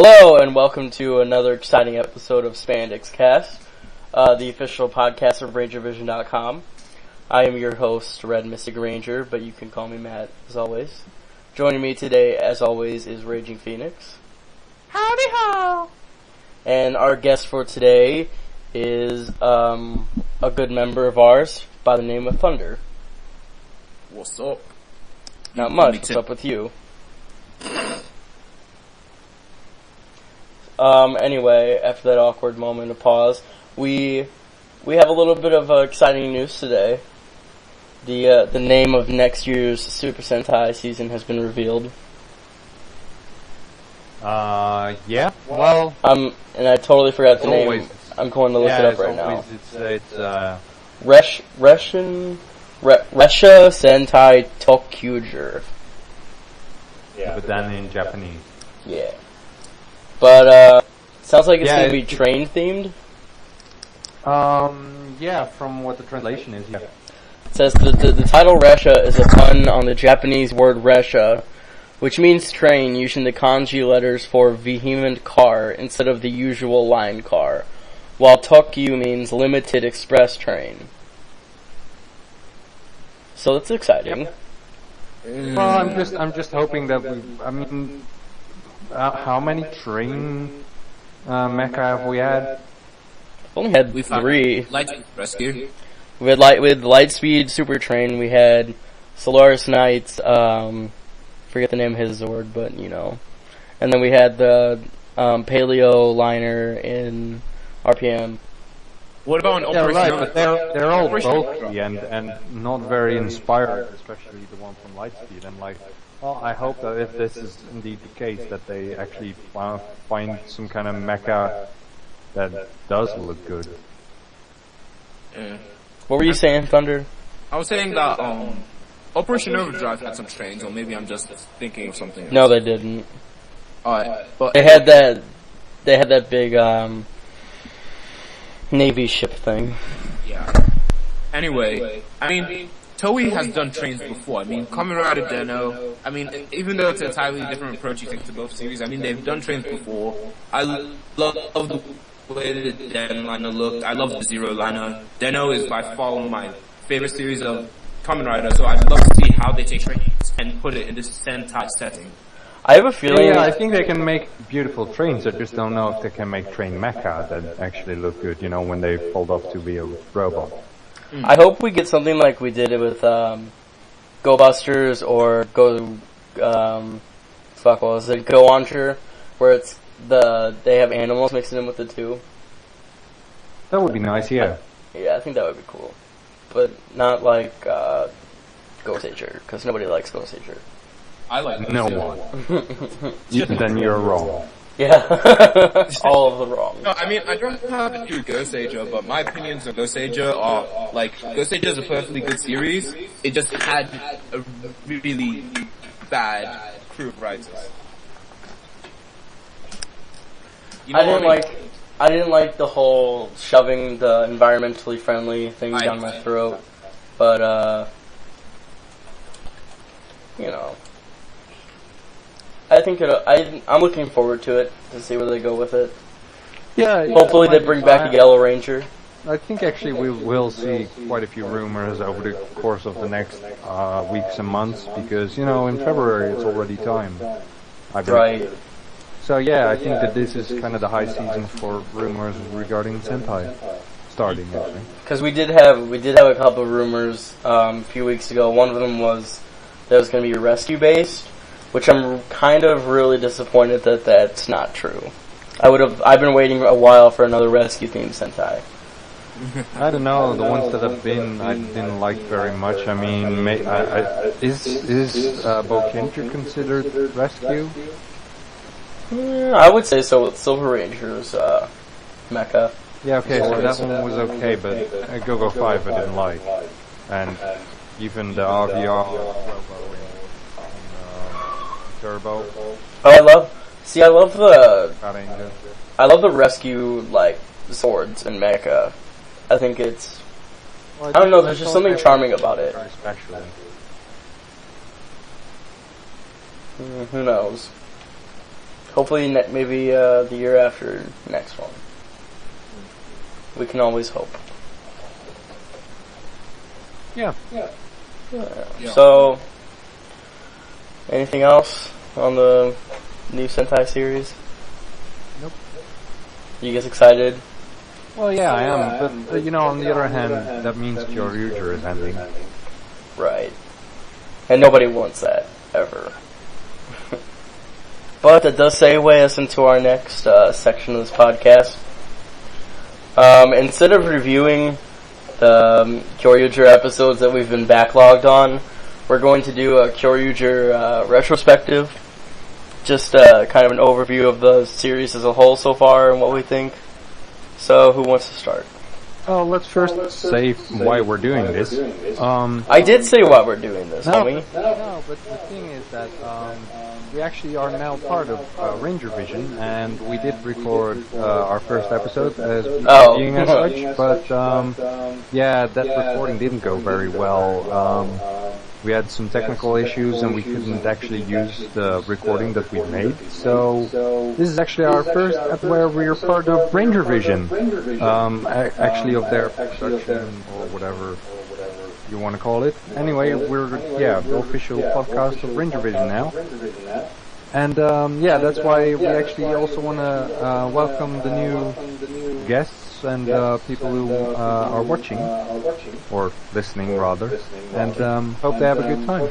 Hello and welcome to another exciting episode of SpandexCast, the official podcast of RangerVision.com. I am your host, Red Mystic Ranger, but you can call me Matt, as always. Joining me today, as always, is Raging Phoenix. Howdy ho! And our guest for today is a good member of ours by the name of Thunder. What's up? Not much. What's up with you? Anyway, after that awkward moment of pause, we have a little bit of exciting news today. The name of next year's Super Sentai season has been revealed. Yeah. Well, and I totally forgot the name. I'm going to look it up right now. Resha Sentai Tokyuger. Yeah, but then in Japanese. Yeah. But, sounds like it's gonna be train themed. Yeah, from what the translation is, yeah. It says the title Resha is a pun on the Japanese word Resha, which means train, using the kanji letters for vehement car instead of the usual line car, while Tokyu means limited express train. So that's exciting. Yep. Well, I'm just hoping that how many train mecha have we had? Only had 3. Lightspeed Rescue. We had Lightspeed Super Train. We had Solaris Knights. Forget the name of his Zord, but you know. And then we had the Paleo Liner in RPM. What about an Operation? Yeah, right, but they're all bulky and not very inspiring, especially the one from Lightspeed. And well, I hope that if this is indeed the case, that they actually find some kind of mecha that does look good. Yeah. What were you saying, Thunder? I was saying that Operation Overdrive had some trains, or maybe I'm just thinking of something else. No, they didn't. Alright, but They had that big Navy ship thing. yeah. Anyway, I mean, Toei has done trains before. I mean, Kamen Rider Den-O. I mean, even though it's an entirely different approach you take to both series, I mean, they've done trains before. I love the way the Den liner looked. I love the Zero liner. Den-O is by far one of my favorite series of Kamen Rider, so I'd love to see how they take trains and put it in this Sentai setting. I have a feeling. Yeah, I think they can make beautiful trains. I just don't know if they can make train mecha that actually look good. You know, when they fold off to be a robot. I hope we get something like we did it with Go Busters or Go Launcher, where it's they have animals mixed in with the two. That would be nice, yeah. Yeah, I think that would be cool, but not like Go Sager, because nobody likes Go Sager. I like no one. Then you're wrong. Yeah, all of the wrong. No, I mean, I don't have an issue with Ghost Sager, but my opinions on Ghost Sager are, Ghost Sager is a perfectly good series. It just had a really bad crew of writers. You know I didn't like the whole shoving the environmentally friendly thing down my throat, but you know. I think I'm looking forward to it, to see where they go with it. Yeah. Hopefully they bring back a Yellow Ranger. I think actually we will see quite a few rumors over the course of the next weeks and months, because, you know, in February it's already time. Right. So yeah, I think that this is kind of the high season for rumors regarding Sentai starting, actually. Because we did have a couple of rumors a few weeks ago. One of them was that it was going to be rescue based, which I'm kind of really disappointed that that's not true. I've been waiting a while for another rescue themed Sentai. I don't know, the ones that have been, I didn't like very much. I mean, is Bokenju considered rescue? I would say so with Silver Ranger's mecha. Yeah, okay, so that one was okay, but Go-Go 5 I didn't like. And even the RVR Turbo. Oh, I love the rescue, swords and mecha. I think it's, I don't know, there's just something charming about it. Especially. Who knows? Hopefully, maybe the year after next one. We can always hope. Yeah. So, anything else on the new Sentai series? Nope. You guys excited? Well, yeah, I am. But, on the other hand, that means Kyoryuger is ending. Right. And nobody wants that, ever. But that does segue us into our next section of this podcast. Instead of reviewing the Kyoryuger episodes that we've been backlogged on, we're going to do a Kyoryuger retrospective. Just kind of an overview of the series as a whole so far and what we think. So, who wants to start? Oh, let's first say why we're doing this. I did say why we're doing this, homie. No, but the thing is that we actually are now part of Ranger Vision, and we did record our first episode as being as such, but yeah, that recording didn't go very well. We had some technical issues and we couldn't actually use the recording that we made. So this is actually our first at where we are part of Ranger Vision. Actually of their production or whatever you want to call it. Anyway, we're the official podcast of Ranger Vision now. And that's why we actually also want to welcome the new guests and people who are watching, or listening rather, and hope they have a good time.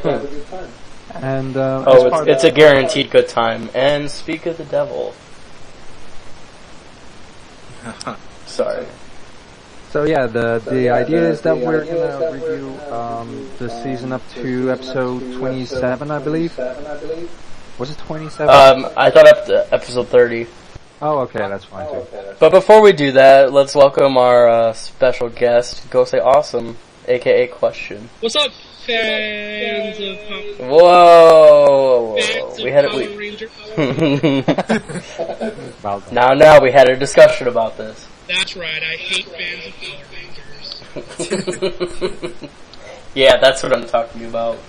And it's a guaranteed good time. And speak of the devil. Sorry. So yeah, the idea is that we're gonna review the season up to episode 27, I believe. Was it 27? I thought up to episode 30. Oh, okay, that's fine too. But before we do that, let's welcome our special guest, Go Say Awesome, aka Question. What's up, fans of Pop? Whoa! Fans We had of Power Ranger? Now we had a discussion about this. That's right, I hate fans of Power Rangers. Yeah, that's what I'm talking about.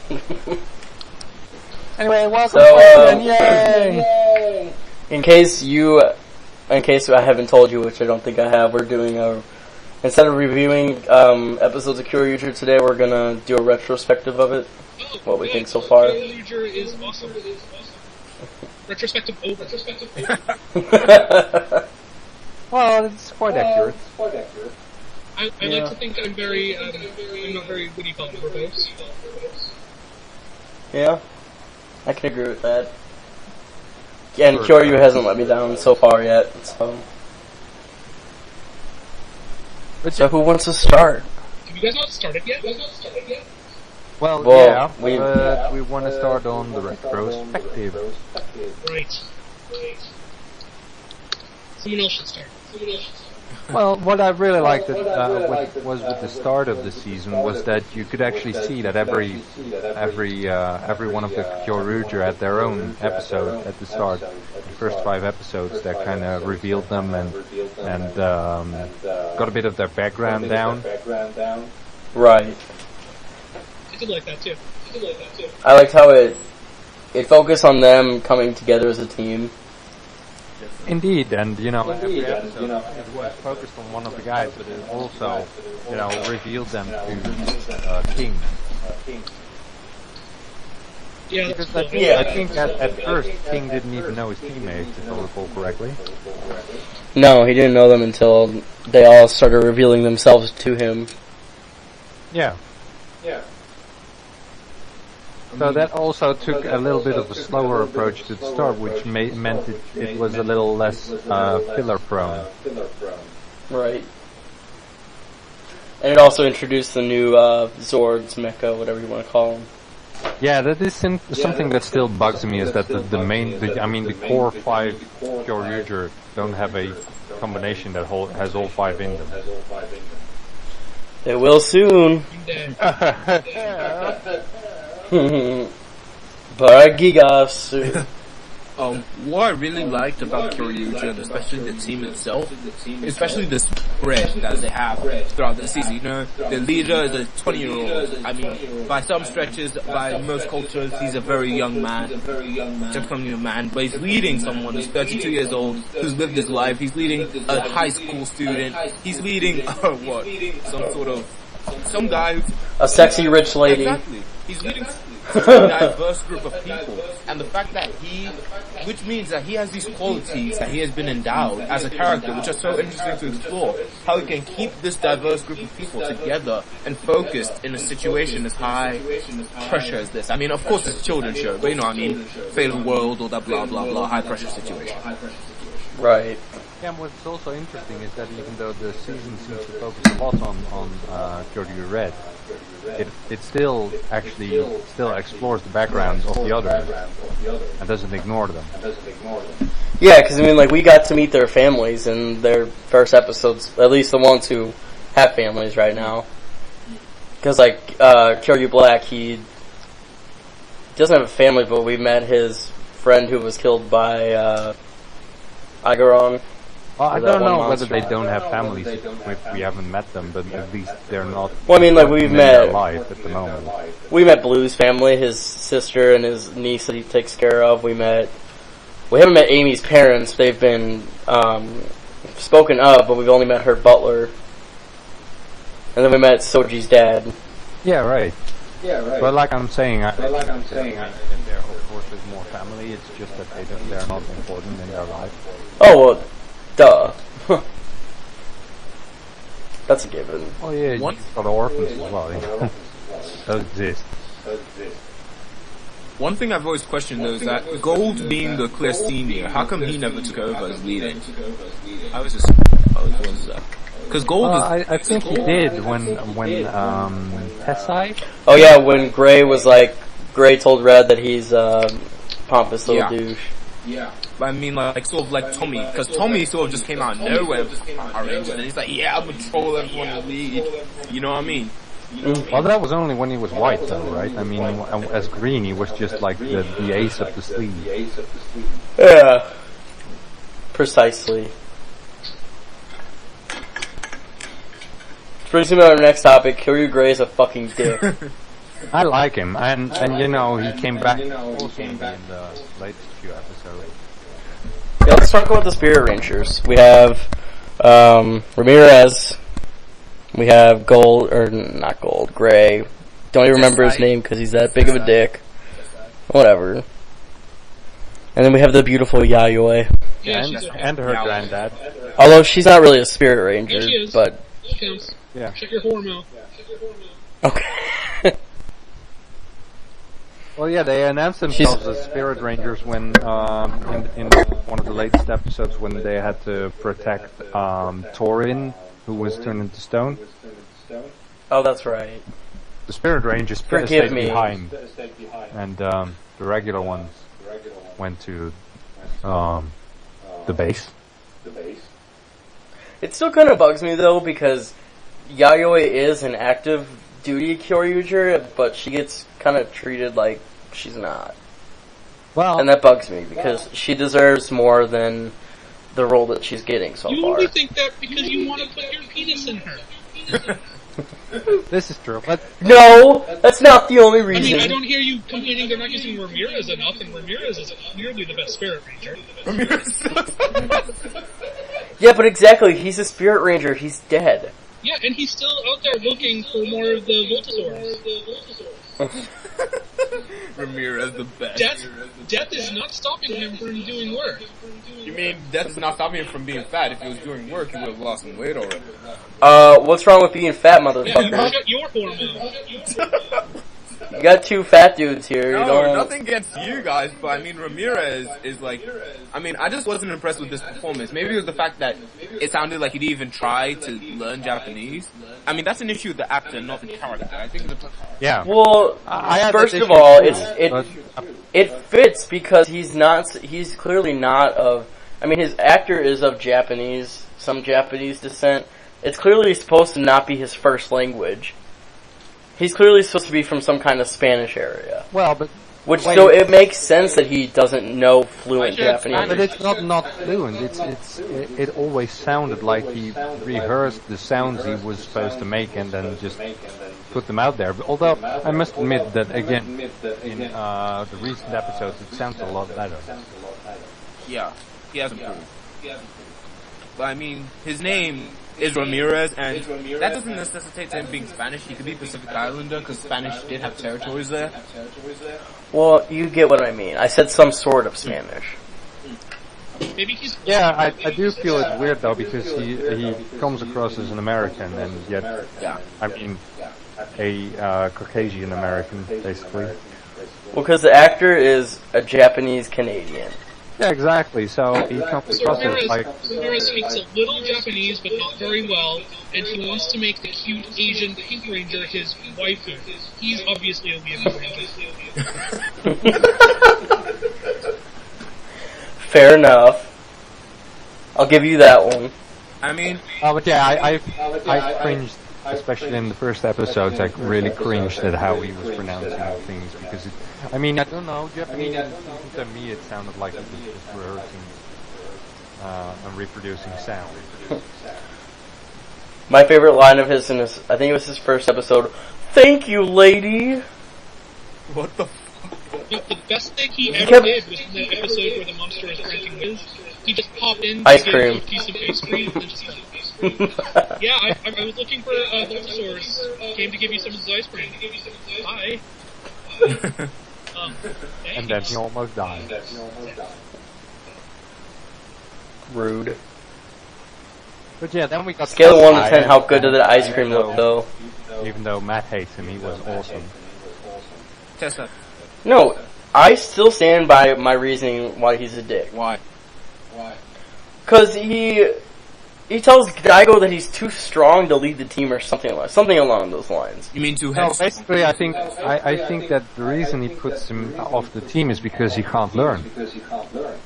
Anyway, welcome, so, yay! In case I haven't told you, which I don't think I have, we're doing instead of reviewing episodes of Kyoryuger today, we're gonna do a retrospective of it. What we think so far. Kyoryuger is awesome. Retrospective over. Well, it's quite accurate. I like to think I'm very, I'm not very, what do you call it, verbose? Yeah, I can agree with that. And Kyoryu hasn't let me down so far yet, so who wants to start? Have you guys not started yet? Well, we want to start on the retrospective. Right. Someone else should start. Well, what I really liked was with the start of the season was that you could actually see that every one of the Kyoryuger had their own episode at the start. The first 5 episodes that kind of revealed them and got a bit of their background down. Right. I did like that too. I liked how it focused on them coming together as a team. Indeed, and every episode it was focused on one of the guys, but it also, revealed them to King. Yeah, because that's cool. I think at first King didn't even know his teammates, if I recall correctly. No, he didn't know them until they all started revealing themselves to him. Yeah. So that also took a little bit of a slower approach to the start, which meant it was a little less filler prone. Right. And it also introduced the new Zords, Mecha, whatever you want to call them. Yeah, that is something that still bugs me, is that the core 5 Kyoryuger don't have a combination that has all 5 in them. They will soon. Baragigas. What I really liked about Kyoryuger, and especially the team itself, especially the spread that they have throughout the season. You know, the leader is a 20-year-old. I mean, by some stretches, by most cultures, he's a very young man, just young man. But he's leading someone who's 32 years old, who's lived his life. He's leading a high school student. He's leading some guy, a sexy rich lady. Exactly. He's leading such a diverse group of people, and the fact that which means that he has these qualities that he has been endowed as a character, which are so interesting to explore, how he can keep this diverse group of people together and focused in a situation as high pressure as this. I mean, of course it's a children's show, but you know what I mean, fate of the world, all that blah blah blah, high pressure situation. Right. Yeah, and what's also interesting is that even though the season seems to focus a lot on Kyoryuger Red, it still explores the backgrounds of the others and doesn't ignore them. Yeah, because I mean, like, we got to meet their families in their first episodes, at least the ones who have families right now. Because, like, Kyoryu Black, he doesn't have a family, but we met his friend who was killed by Igaron. Well, I don't know whether they don't have families if we haven't met them, but at least they're not. Well, I mean, like, we've met alive at the moment. We met Blue's family, his sister and his niece that he takes care of. We haven't met Amy's parents. They've been spoken of, but we've only met her butler. And then we met Soji's dad. Yeah, right. But like I'm saying, there of course is more family. It's just that they're not important in their life. Oh well. Duh. That's a given. Oh yeah, you got orphans as well, you know. Those exist. One thing I've always questioned though is that Gold being the clear senior, how come he never took over as leading? I was wondering that. Because Gold is... I think he did when Tessai? Oh yeah, when Gray told Red that he's pompous little douche. Yeah. But I mean, like, sort of like Tommy, because Tommy sort of just came out of nowhere with Power Rangers, and he's like, yeah, I'm gonna troll everyone in the lead. You know what I mean? Well, that was only when he was white, though, right? I mean, as green, he was just like the ace of the sleeve. Yeah. Precisely. Which brings me to our next topic. Kyoryu Gray is a fucking dick. I like him, and you know, he came back also in the latest few episodes. Yeah, let's talk about the Spirit Rangers. We have Ramirez. We have Gray. Don't even remember his name because he's that big of a dick. Whatever. And then we have the beautiful Yayoi. Yeah, and her granddad. Although she's not really a Spirit Ranger, yeah, she is. but... She counts. Yeah. Check your hormone. Okay. Well, yeah, they announced themselves as Spirit Rangers when, in one of the latest episodes when they had to protect, Torin, who was turned into stone. Oh, that's right. The Spirit Rangers stayed behind, and, the regular ones went to, the base. It still kind of bugs me, though, because Yayoi is an active duty Kyoryuger, but she gets kind of treated like she's not. Well, and that bugs me, because she deserves more than the role that she's getting so You far. only think that because you want to put your penis in her. this is true, but... No! That's not the only reason. I mean, I don't hear you complaining they're not using Ramirez enough, and Ramirez is clearly the best Spirit Ranger. Yeah, but exactly, he's a Spirit Ranger, he's dead. Yeah, and he's still out there looking for more of the Voltosaurs. Ramirez the best. Death is not stopping him from doing work. You mean Death is not stopping him from being fat? If he was doing work, he would have lost some weight already. What's wrong with being fat, motherfucker? Yeah, shut your hormone. You got two fat dudes here. No, nothing against you guys, but I mean, Ramirez is like, I mean, I just wasn't impressed with this performance. Maybe it was the fact that it sounded like he didn't even try to learn Japanese. I mean, that's an issue with the actor, not the character. I think yeah. Well, first of all, it fits because he's clearly not of, I mean, his actor is of some Japanese descent. It's clearly supposed to not be his first language. He's clearly supposed to be from some kind of Spanish area. Well, but Which, so it makes sense that he doesn't know fluent Japanese. But it's not fluent. It always sounded like he rehearsed the sounds he was supposed to make and then just put them out there. But although I must admit that again, in the recent episodes, it sounds a lot better. Yeah, he has improved. But I mean, his name is Ramirez, and that doesn't necessitate him being Spanish. He could be Pacific Islander, because Spanish did have territories there. Well, you get what I mean. I said some sort of Spanish. Maybe he's... Yeah, I do feel it weird though, because he comes across as an American, and yet, I mean, a Caucasian American, basically. Well, because the actor is a Japanese Canadian. Yeah, exactly. So he comes across as like... Ramirez speaks a little Japanese, but not very well, and he wants to make the cute Asian Pink Ranger his waifu. He's obviously a Pink Ranger. Fair enough. I'll give you that one. I mean... but yeah, I cringed, especially in the first episodes, I really cringed at how he was pronouncing things, because I mean, I don't know, Japanese, to me it sounded like he was just rehearsing and reproducing sound. My favorite line of his, I think it was his first episode, "Thank you, lady." What the The best thing he ever did was in the episode where the monster was drinking his. He just popped in, ice cream. a piece of ice cream, and just yeah, I was looking for Voltosaurus. Came to give you some of his ice cream. Hi. And then he almost died. Rude. But yeah, then we got... Scale of 1 to 10, how good did the ice cream look, though? Even though Matt hates him, he was awesome. Tessa. No, I still stand by my reasoning why he's a dick. Why? Because he tells Daigo that he's too strong to lead the team or something along those lines. You mean too No, heavy? basically I think that the reason he puts him off the team is because he can't learn.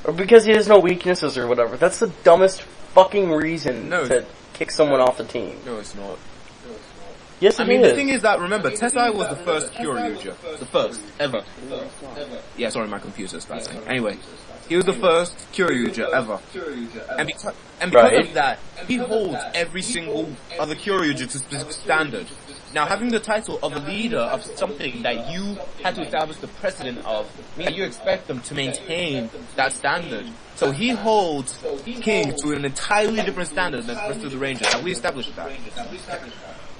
Or because he has no weaknesses or whatever. That's the dumbest fucking reason to kick someone off the team. No, it's not. Yes, I mean, the thing is that, remember, Tessai was the first Kyoryuger. The first, ever. Yeah, sorry, my computer's bad thing. Anyway, he was the first Kyoryuger ever. And because of that, he holds every single other Kyoryuger to specific standard. Now, having the title of a leader of something that you had to establish the precedent of, means that you expect them to maintain that standard. So he holds King to an entirely different standard than the rest of the Rangers. Have we established that?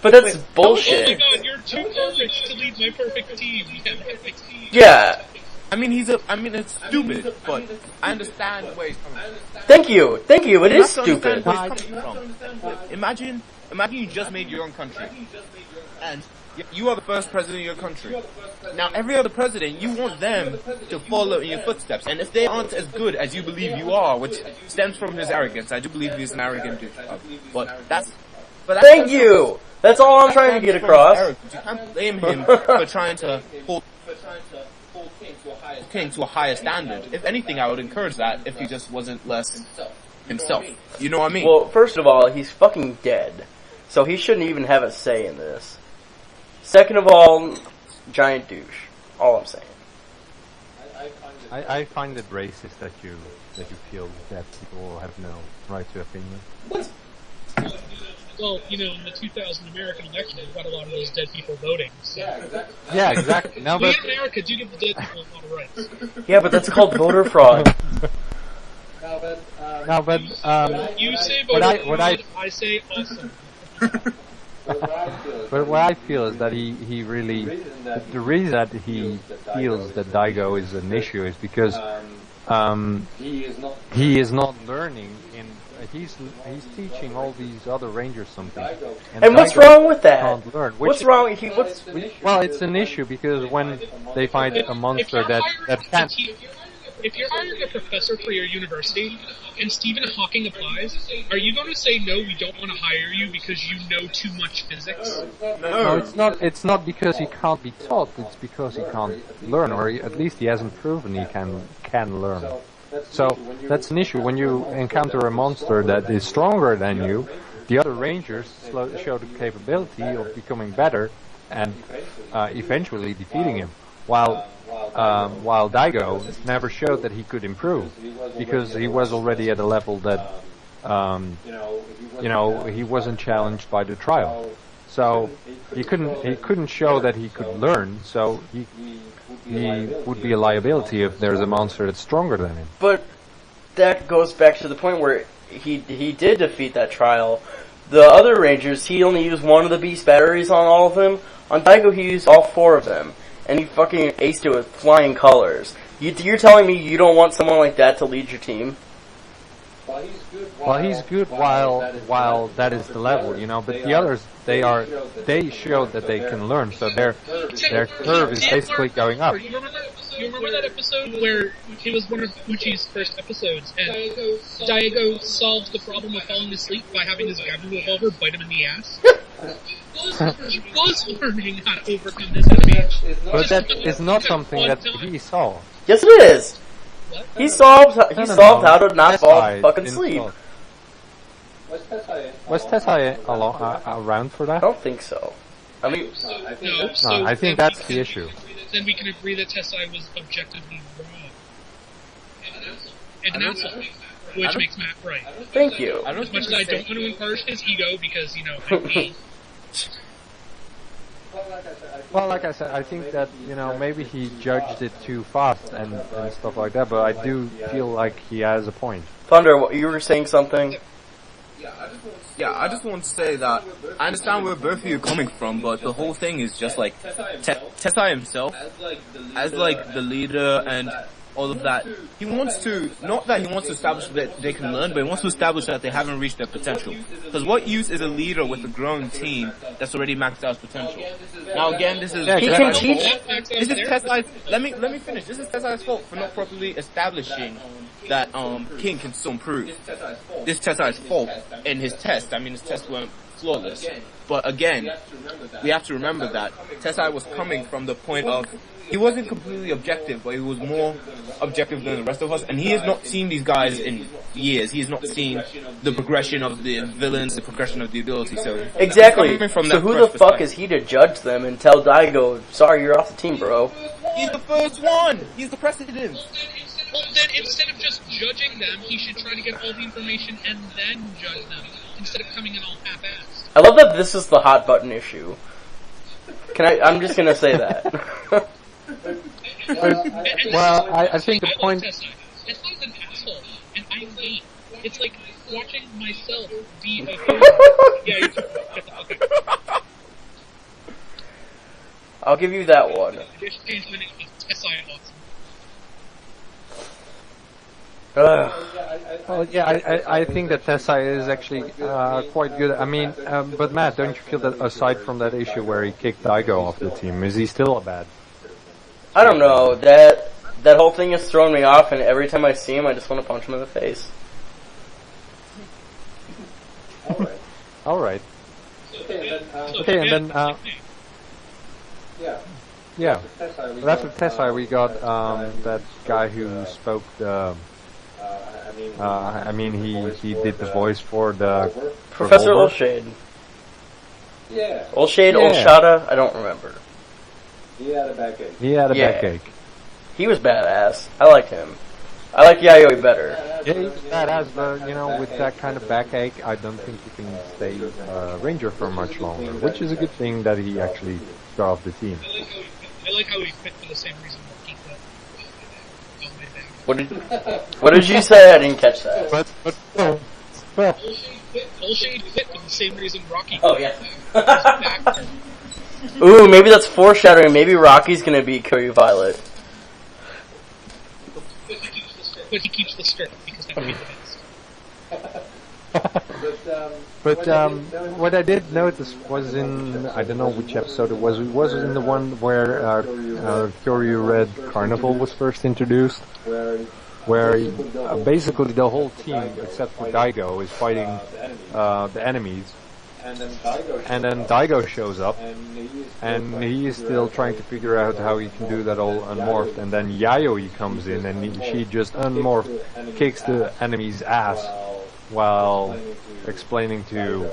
But that's bullshit. Oh my god, you're too perfect to lead my perfect team. Yeah. I mean, it's stupid, but I understand where he's coming from. Thank you, it is stupid. Imagine you just made your own country, and you are the first president of your country. Now, every other president, you want them to follow in your footsteps, and if they aren't as good as you believe you are, which stems from his arrogance, I do believe he's an arrogant dude, but that's Thank you! That's all I'm trying to get across. You can't blame him for trying to hold King to a higher standard. If anything, I would encourage that if he just wasn't less himself. You know what I mean? Well, first of all, he's fucking dead. So he shouldn't even have a say in this. Second of all, giant douche. All I'm saying. I find it racist that you feel that people have no right to opinion. Well, in the 2000 American election, we got a lot of those dead people voting. So. Yeah, exactly. No, we but in America do give the dead people a lot of rights. Yeah, but that's called voter fraud. You say voter fraud, I say awesome. But what I feel is that he really, the reason that he feels that Daigo is an issue is because he is not learning he's teaching all these other rangers something. And what's wrong with that? Can't learn, what's wrong? Well, it's an issue because when they find a monster that can't... If you're hiring a professor for your university and Stephen Hawking applies, are you going to say, no, we don't want to hire you because you know too much physics? No, it's not because he can't be taught, it's because he can't learn, or at least he hasn't proven he can learn. So that's an issue. When you encounter a monster that is stronger than you, the other rangers show the capability of becoming better and eventually defeating him. While while Daigo never showed that he could improve, because he was already at a level that, he wasn't challenged by the trial. So he couldn't show that he could learn, so he would be a liability if there's a monster that's stronger than him. But that goes back to the point where he did defeat that trial. The other Rangers, he only used one of the beast batteries on all of them. On Daigo, he used all 4 of them. And he fucking aced it with flying colors. You're telling me you don't want someone like that to lead your team? Well, he's good while that is the level, but the others, they showed that they can learn, so their curve is basically going up. You remember that episode where it was one of Uchi's first episodes, and Daigo solved the problem of falling asleep by having his Gabu revolver bite him in the ass? He was learning how to overcome this enemy. But that is not something that he saw. Yes, it is. What? He solved how to not fall fucking asleep. Was Tessai around for that? I don't think so. I mean, No, I think that's the issue. Then we can agree that Tessai was objectively wrong. And an asshole. Which makes Matt right. thank you. As much as I don't want to encourage his ego, because, like me. Well, like I said, I think that, maybe he judged it too fast and stuff like that, but I do feel like he has a point. Thunder, you were saying something? Yeah, I just want to say that I understand where both of you are coming from, but the whole thing is just like Tessai himself, as the leader and all of that, he wants to, not that he wants to establish that they can learn, but he wants to establish that they haven't reached their potential. Because what use is a leader with a growing team that's already maxed out his potential? Now again, this is He can teach. This is Tessai's, let me finish. This is Tessai's fault for not properly establishing that King can still improve. This is Tessai's fault in his test. I mean, his tests weren't flawless. But again, we have to remember that Tessai was coming from the point of, he wasn't completely objective, but he was more objective than the rest of us, and he has not seen these guys in years. He has not seen the progression of the villains, the progression of the ability, so... Exactly. So who the fuck is he to judge them and tell Daigo, sorry, you're off the team, bro? He's the first one! He's the precedent! Well, then instead of just judging them, he should try to get all the information and then judge them, instead of coming in all half-assed. I love that this is the hot button issue. I'm just gonna say that. Well, I think the point... Tessai's an asshole, and I hate. It's like watching myself be a Yeah, you get the fuck out. I'll give you that one. Just change my name to Tessai Awesome. Well, yeah, I think that Tessai is actually quite good. I mean, but Matt, don't you feel that aside from that issue where he kicked Daigo off the team, is he still bad? I don't know, that whole thing has thrown me off, and every time I see him, I just want to punch him in the face. Alright. Okay, and then, yeah. That's with Tessai, we got, that guy who spoke the, I mean, he did the voice for the... Professor Olshade. Yeah. Olshade, Yeah. Olshada, I don't remember. He had a backache. He had a Yeah. backache. He was badass. I liked him. I like Yayoi better. Yeah, he's badass, but, with that kind of backache, I don't think you can stay Ranger for much longer, which is a good thing that he actually got off the team. I like how he quit for the same reason Rocky quit. What did you say? I didn't catch that. But Olshade quit for the same reason Rocky Oh, quit. yeah. Ooh, maybe that's foreshadowing. Maybe Rocky's gonna be Kiryu Violet. But he keeps the skirt because that would be the best. But what I did notice was in, I don't know which episode it was in the one where Kyoryu Red Carnival was first introduced, where basically the whole team, except for Daigo, is fighting the enemies. And then Daigo shows up, and he is still trying to figure out how he can do that all unmorphed, and then Yayoi comes in, and she just unmorphed, kicks the enemy's ass, while explaining to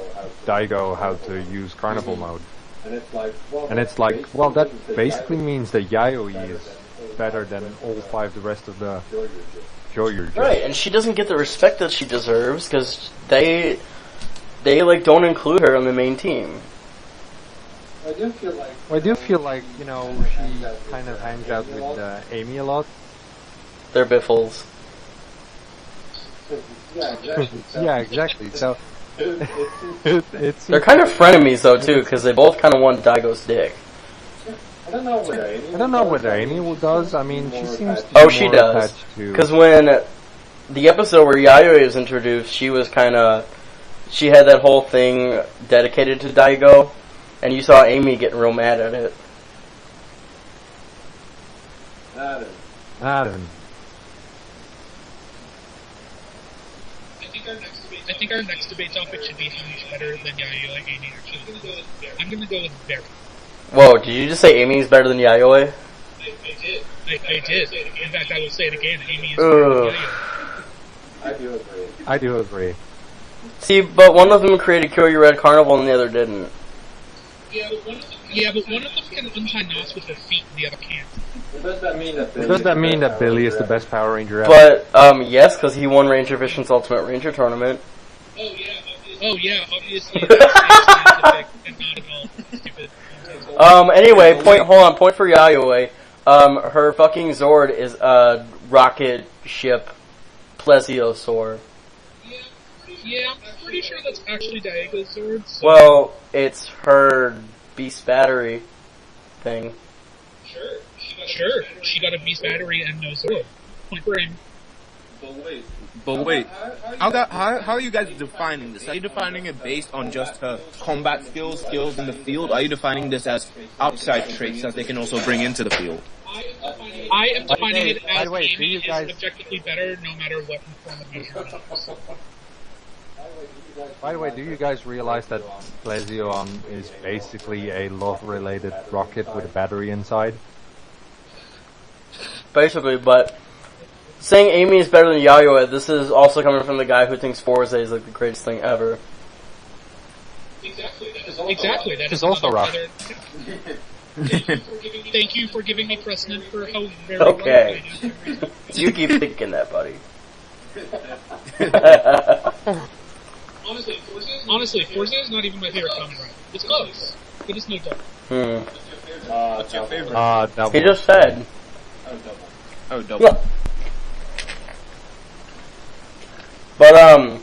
Daigo how to use Carnival mode. And it's like, well, that basically means that Yayoi is better than all 5 the rest of the Kyoryuger. Right, and she doesn't get the respect that she deserves because they like don't include her on the main team. I do feel like she kind of hangs out with Amy a lot. They're biffles. yeah, exactly. Yeah, exactly. So it's They're kind of frenemies though too, because they both kind of want Daigo's dick. I don't know whether Amy does. I mean, she seems to be Oh, she more does. attached to. Because when the episode where Yayoi was introduced, she had that whole thing dedicated to Daigo, and you saw Amy getting real mad at it. Adam. I think our next debate topic should be how much better than Yayoi Amy actually. I'm gonna go with very. Whoa, did you just say Amy's better than Yayoi? I did. In fact, I will say it again. Amy is better than Ugh. Yayoi. I do agree. See, but one of them created Kyoryu Red Carnival and the other didn't. Yeah, but one of them can untie knots with her feet and the other can't. Does that mean that Billy is the best Power Ranger ever? But, yes, because he won Ranger Vision's Ultimate Ranger Tournament. Oh yeah, obviously that's scientific and not at all stupid. Anyway, point for Yayoi. Her fucking Zord is a rocket ship plesiosaur. Yeah, I'm pretty sure that's actually Daigo's sword. So. Well, it's her beast battery thing. Sure, she got a beast battery and no sword. Point for him. But wait, how are you guys defining this? Are you defining it based on just her combat skills in the field? Are you defining this as outside traits that they can also bring into the field? I am defining it as Amy is guys... objectively better no matter what form of measurement it is. By the way, do you guys realize that Plesio is basically a love-related rocket with a battery inside? Basically, but saying Amy is better than Yayoi, this is also coming from the guy who thinks Forza is like the greatest thing ever. Exactly. That is also rough. Thank you for giving me precedent for how very Okay. rough I am. You keep thinking that, buddy. Honestly, Forza is not even my favorite Kamen Rider. It's close, but it's no double. What's your favorite? Double. He just said. Oh, double. But,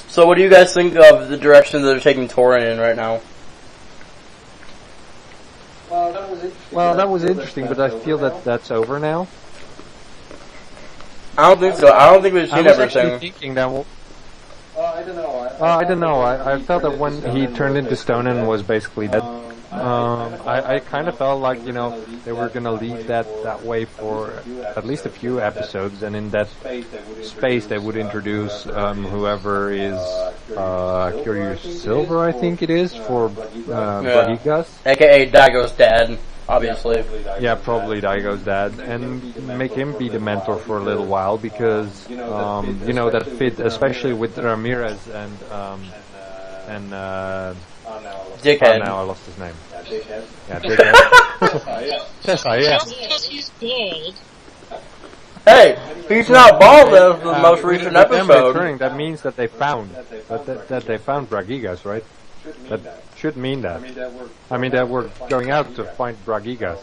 so what do you guys think of the direction that they're taking Torin in right now? Well, that was interesting, but I feel that that's over now. I don't think so. I don't think we've seen everything. Thinking that. I don't know. I don't know. I felt that when he turned into stone and was basically dead, I kind of felt like, they were going to leave that way for at least a few episodes, and in that space they would introduce whoever is Kyoryu Silver, I think it is, for Bragigas. AKA Daigo's dad, obviously. Yeah, probably Daigo's dad, and make him be the mentor for a little while, because, that fit, especially with Ramirez and Dickhead. Now I lost his name. Yeah, Dickhead. Tessa, yeah. Just because he's bald. Hey, he's not bald as the most recent With them episode. returning, that means that they found that they found Bragigas, right? That should mean that. I mean that we're going out to find Bragigas,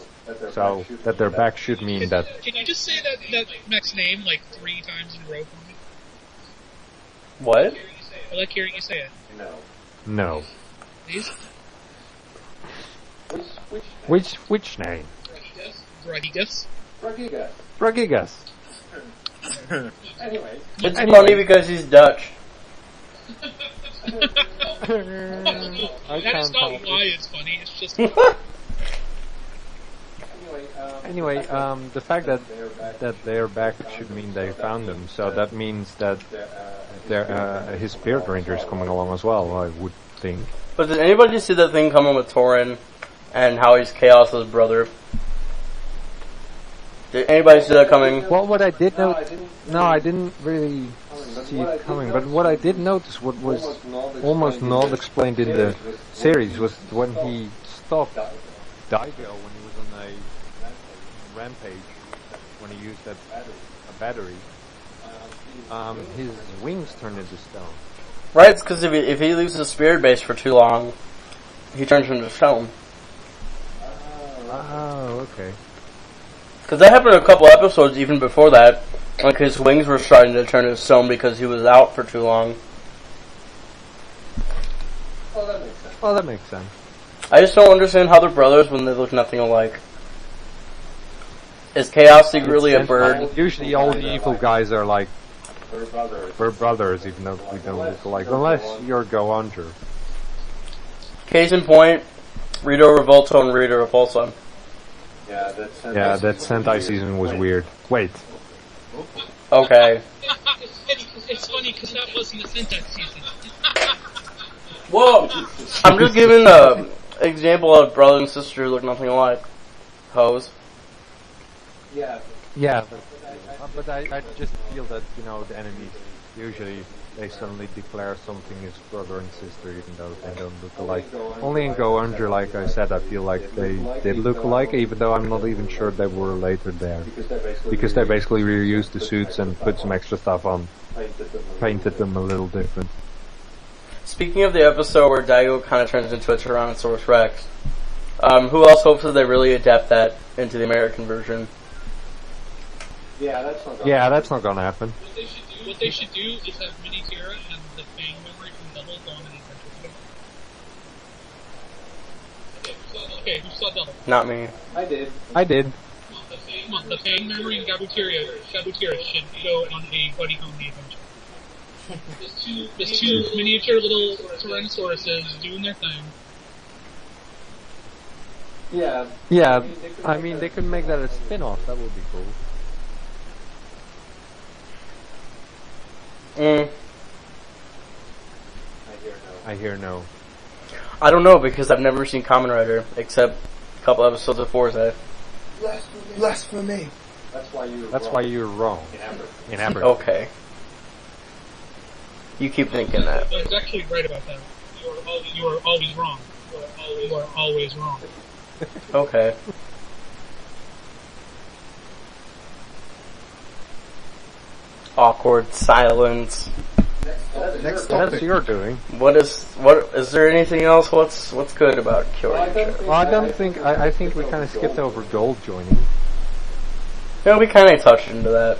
so that they're back should mean that. Can you just say that mech's name like 3 times in a row for me? What? I like hearing you say it. No. Please? Which name? Bragigas. Bragigas. Anyway. It's funny because he's Dutch. That is not why it's funny, it's just... Anyway, the fact that they're back should mean they found them, so that means that his Spirit Ranger is coming along as well, I would think. But did anybody see that thing coming with Torin and how he's Chaos's brother? Did anybody see that coming? Well, what I did note, no, I didn't really see it coming, but what I did notice, what was almost not explained in the series, was when he stopped Daigo when he was on a Rampage, when he used that battery, his wings turned into stone. Right, it's because if he leaves the spirit base for too long, he turns into stone. Oh, okay. Because that happened a couple episodes even before that. Like, his wings were starting to turn into stone because he was out for too long. Well, that makes sense. I just don't understand how they're brothers when they look nothing alike. Is Chaos secretly a bird? Usually all the evil guys are like, we're brothers, even though we don't look alike. Unless you're Go Under. Case in point, Rita Revolto and Rita Repulsa. Yeah, that Sentai season was weird. Wait. Okay. It's funny because that wasn't the Sentai season. Whoa! I'm just giving an example of brother and sister who look nothing alike. Hoes. Yeah. Yeah, but I just feel that, the enemies, usually they suddenly declare something is brother and sister even though they don't look alike. Only in Go Under, like I said, I feel like they did look alike, even though I'm not even sure they were later there. Because they basically reused the suits and put some extra stuff on, painted them a little different. Speaking of the episode where Daigo kind of turns into a Tyrannosaurus Rex, who else hopes that they really adapt that into the American version? Yeah, that's not gonna happen. What they should do is have Mini Tierra and the Fang memory from Double go on an adventure. Okay, who saw Double? Not me. I did. Come on, the Fang memory and Gabutira should go on a buddy comedy adventure. There's two miniature little Tyrannosauruses doing their thing. Yeah. I mean, they could make that a spin-off, that would be cool. I hear no. I don't know because I've never seen Kamen Rider except a couple episodes of Forza. Blasphemy. That's why you're wrong. In Amber. Okay. You keep thinking that. I was actually right about that. You are always wrong. You are always wrong. Okay. Awkward silence. Next That's your doing. What is there anything else? What's good about Kyoryuger? Well, I think we kind of skipped over Gold joining. Yeah, we kind of touched into that.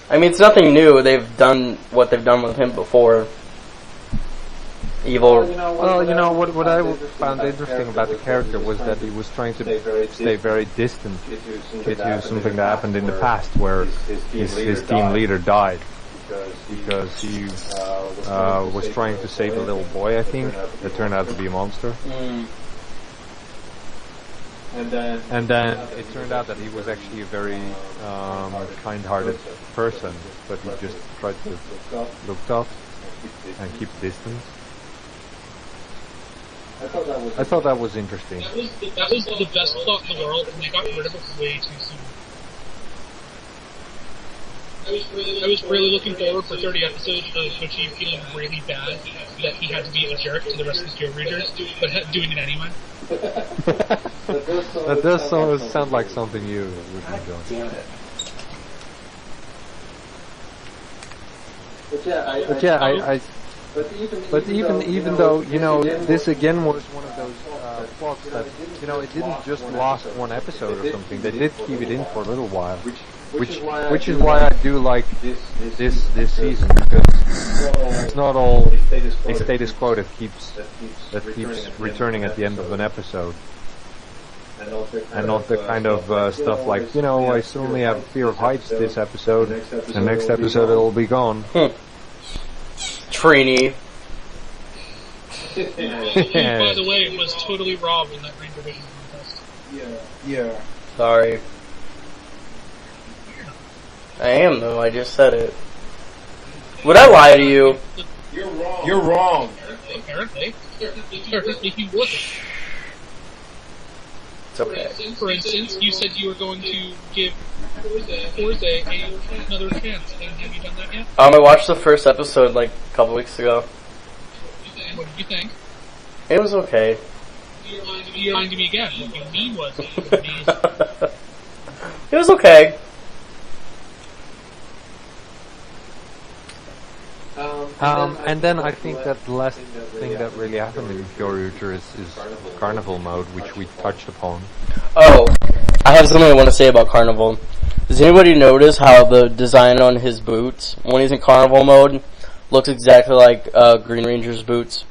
I mean, it's nothing new. They've done what they've done with him before. Evil. Well, what I found interesting about the character was that he was trying to stay very distant to something that happened in the past where his team leader died because he was trying to save a little boy, I think, that turned out to be a monster. And then it turned out that he was actually a very kind-hearted person, but he just tried to look tough and keep distance. I thought that was interesting. That was the best plot in the world, and they got rid of it way too soon. I was really looking forward for 30 episodes of Kochi feeling really bad that he had to be a jerk to the rest of the Kyoryugers, but doing it anyway. That does sound like something you would enjoy. Damn it. But even though, this again was one of those plots that, it didn't just last one episode or something. They did keep it in for a little while. Which is why I do like this season, because it's not all a status quo that keeps returning at the end of an episode. And not the kind of stuff like, I suddenly have fear of heights this episode, and next episode it'll be gone. Trini. By the way, was totally robbed in that Ranger Vision contest. Yeah. Sorry. I am though, I just said it. Would I lie to you? You're wrong. Apparently he would. It's okay. For instance, you said you were going to give Forza another chance, and have you done that yet? I watched the first episode like a couple weeks ago. What did you think? It was okay. You reminded me again. What you mean was it was amazing. It was okay. And then I think that the last thing that really happened in Kyoryuger is Carnival mode, which we touched upon. Oh, I have something I want to say about Carnival. Does anybody notice how the design on his boots, when he's in Carnival mode, looks exactly like Green Ranger's boots?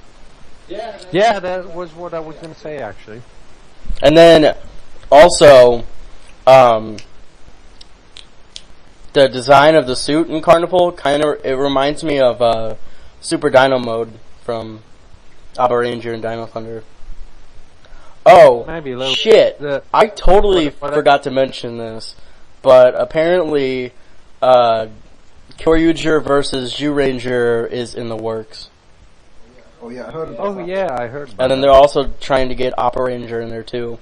Yeah, that was what I was going to say, actually. And then, also, the design of the suit in Carnival it reminds me of Super Dino mode from Abba Ranger and Dino Thunder. Oh, Maybe a little shit! I totally What- forgot to mention this, but apparently, Kyoryuger versus Zyuranger is in the works. Oh yeah, I heard about Oh that. yeah, I heard about And then they're also trying to get Opera Ranger in there too.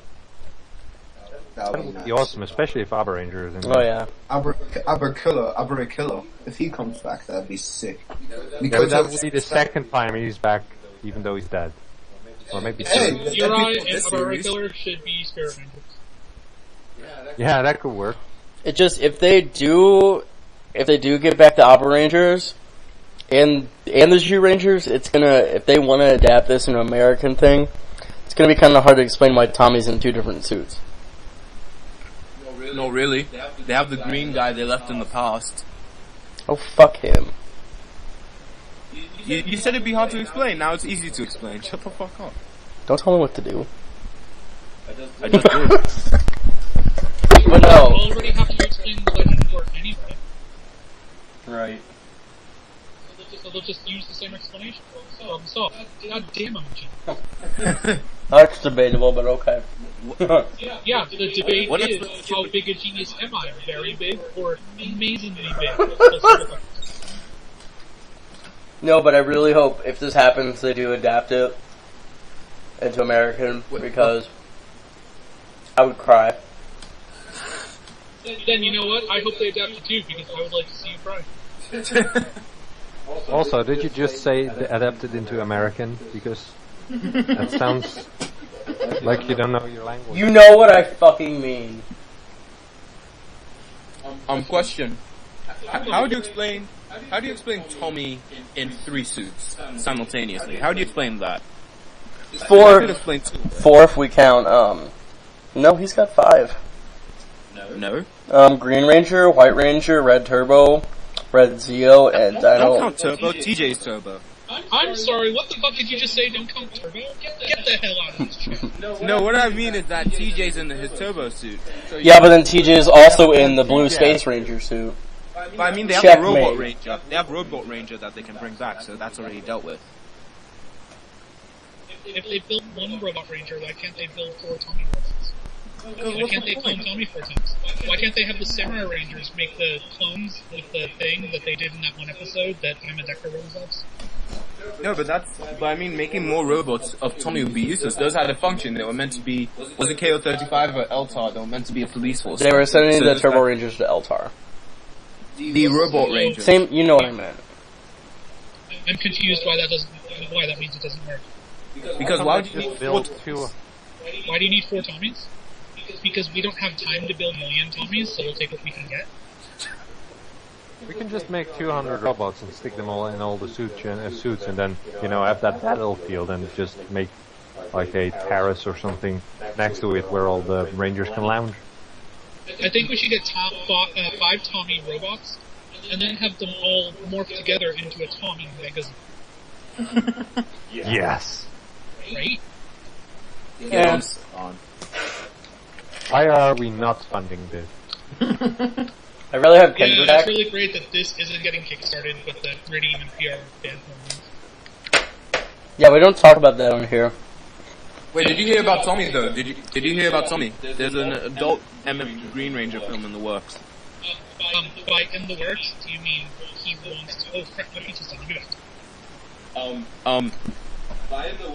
That that would would be awesome, especially if Abba Ranger is in Oh there. yeah. Aberkiller. If he comes back, that'd be sick. Yeah, Because but that would be the second time he's back, even though he's dead. Or maybe third. Hey, Uri and this Abba series. Killer should be Spirit Rangers. Yeah, that could work. It just if they do get back to Opera Rangers and the Jew Rangers, it's gonna if they want to adapt this into an American thing, it's gonna be kind of hard to explain why Tommy's in two different suits. No, really. They have the green guy they left in the past. Oh fuck him! You said it'd be hard to explain. Now it's easy to explain. Shut the fuck up. Don't tell me what to do. I just did. But no. We'll already have to explain the Legend for anyway. Right. So they'll just use the same explanation. So, God damn it. That's debatable, but okay. Yeah, the debate What is if- how big a genius am I? Very big or amazingly big? No, but I really hope if this happens, they do adapt it into American because I would cry. Then you know what? I hope they adapt it too because I would like to see you cry. Also, did you just say adapted into American? Because that sounds like you don't know your language. You know what I fucking mean. Question. How do you explain Tommy in 3 suits simultaneously? How do you explain that? I could explain 2. 4 if we count, no, he's got 5. No. Green Ranger, White Ranger, Red Turbo, Red Zeo, and Don't Dino. count Turbo. TJ's Turbo. I'm sorry, what the fuck did you just say? Don't count Turbo? Get the hell out of this shit. No, what I mean is that TJ's in his Turbo suit. So Yeah, but then TJ is also in the Blue Space Ranger suit. But I mean, they have Checkmate. a Robot Ranger. They have Robot Ranger that they can bring back, so that's already dealt with. If they build one Robot Ranger, why can't they build 4 Tommy Rangers? Why can't they clone Tommy 4 times? Why can't they have the Samurai Rangers make the clones with the thing that they did in that one episode that Emma Decker rolls No, but I mean, making more robots of Tommy would be useless. Those had a function. They were meant to be, was it KO-35 or Eltar? They were meant to be a police force. They were sending So the it's Turbo like Rangers to Eltar. the Robot Rangers. Same, you know what I meant. I'm confused why that means it doesn't work. Because why would you just need build 4 2? Why do you need 4 Tommies? Because we don't have time to build a million Tommies, so we'll take what we can get. We can just make 200 robots and stick them all in all the suits, and then have that battlefield and just make like a terrace or something next to it where all the Rangers can lounge. I think we should get 5 Tommy robots, and then have them all morph together into a Tommy magazine, Yes. right? Yeah. Why are we not funding this? I really have Yeah, Kendra it's back. really great that this isn't getting kickstarted, but the gritty and PR band hormones. Yeah, we don't talk about that on here. Wait, did you hear about Tommy though? Did you hear about Tommy? There's an adult MF Green Ranger film in the works. By in the works, do you mean he wants to? Oh crap! What did he just talk about?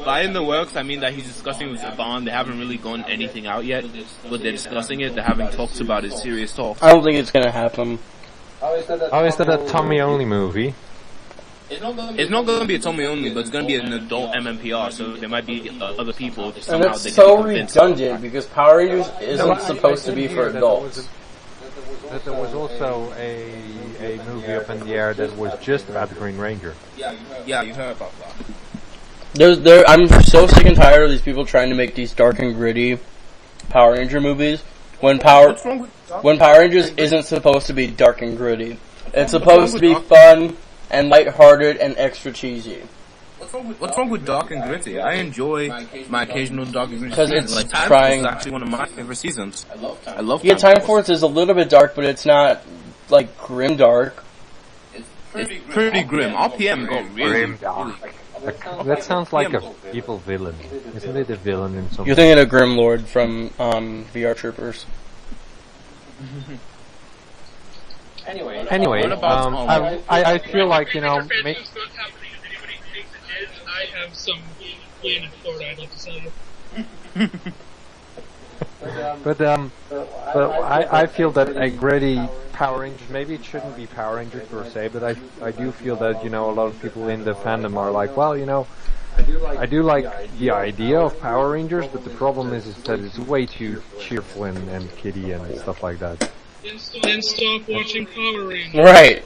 By in the works, I mean that he's discussing with Saban. They haven't really gone anything out yet, but they're discussing it. They're having talks about it, serious talks. I don't think it's gonna happen. Oh, is that a Tommy only movie? It's not going to be a Tommy only, but it's going to be an adult MMPR, so there might be other people. And Somehow it's they so can be convinced. redundant because Power Rangers isn't supposed to be for adults. That there was also a movie up in the air that was just about the Green Ranger. Yeah, you heard about that. I'm so sick and tired of these people trying to make these dark and gritty Power Ranger movies when Power Rangers isn't supposed to be dark and gritty. It's supposed to be fun and lighthearted and extra cheesy. What's wrong with dark and gritty? I enjoy my occasional dark and gritty. Because it's like Time trying. Force is actually one of my favorite seasons. I love. Yeah, Time Force is a little bit dark, but it's not like grim dark. It's pretty grim. RPM got really dark. That sounds like a evil villain. Isn't it a villain in some? You're thinking of Grim Lord from VR Troopers. Anyway, What about, I feel like, you know, I have some land in Florida I'd like to sell you. but I feel that a gritty Power Rangers, maybe it shouldn't be Power Rangers per se, but I do feel that, you know, a lot of people in the fandom are like, well, you know, I do like the idea of Power Rangers, but the problem is that it's way too cheerful and kiddie and stuff like that. Then stop watching Power Rangers. Right.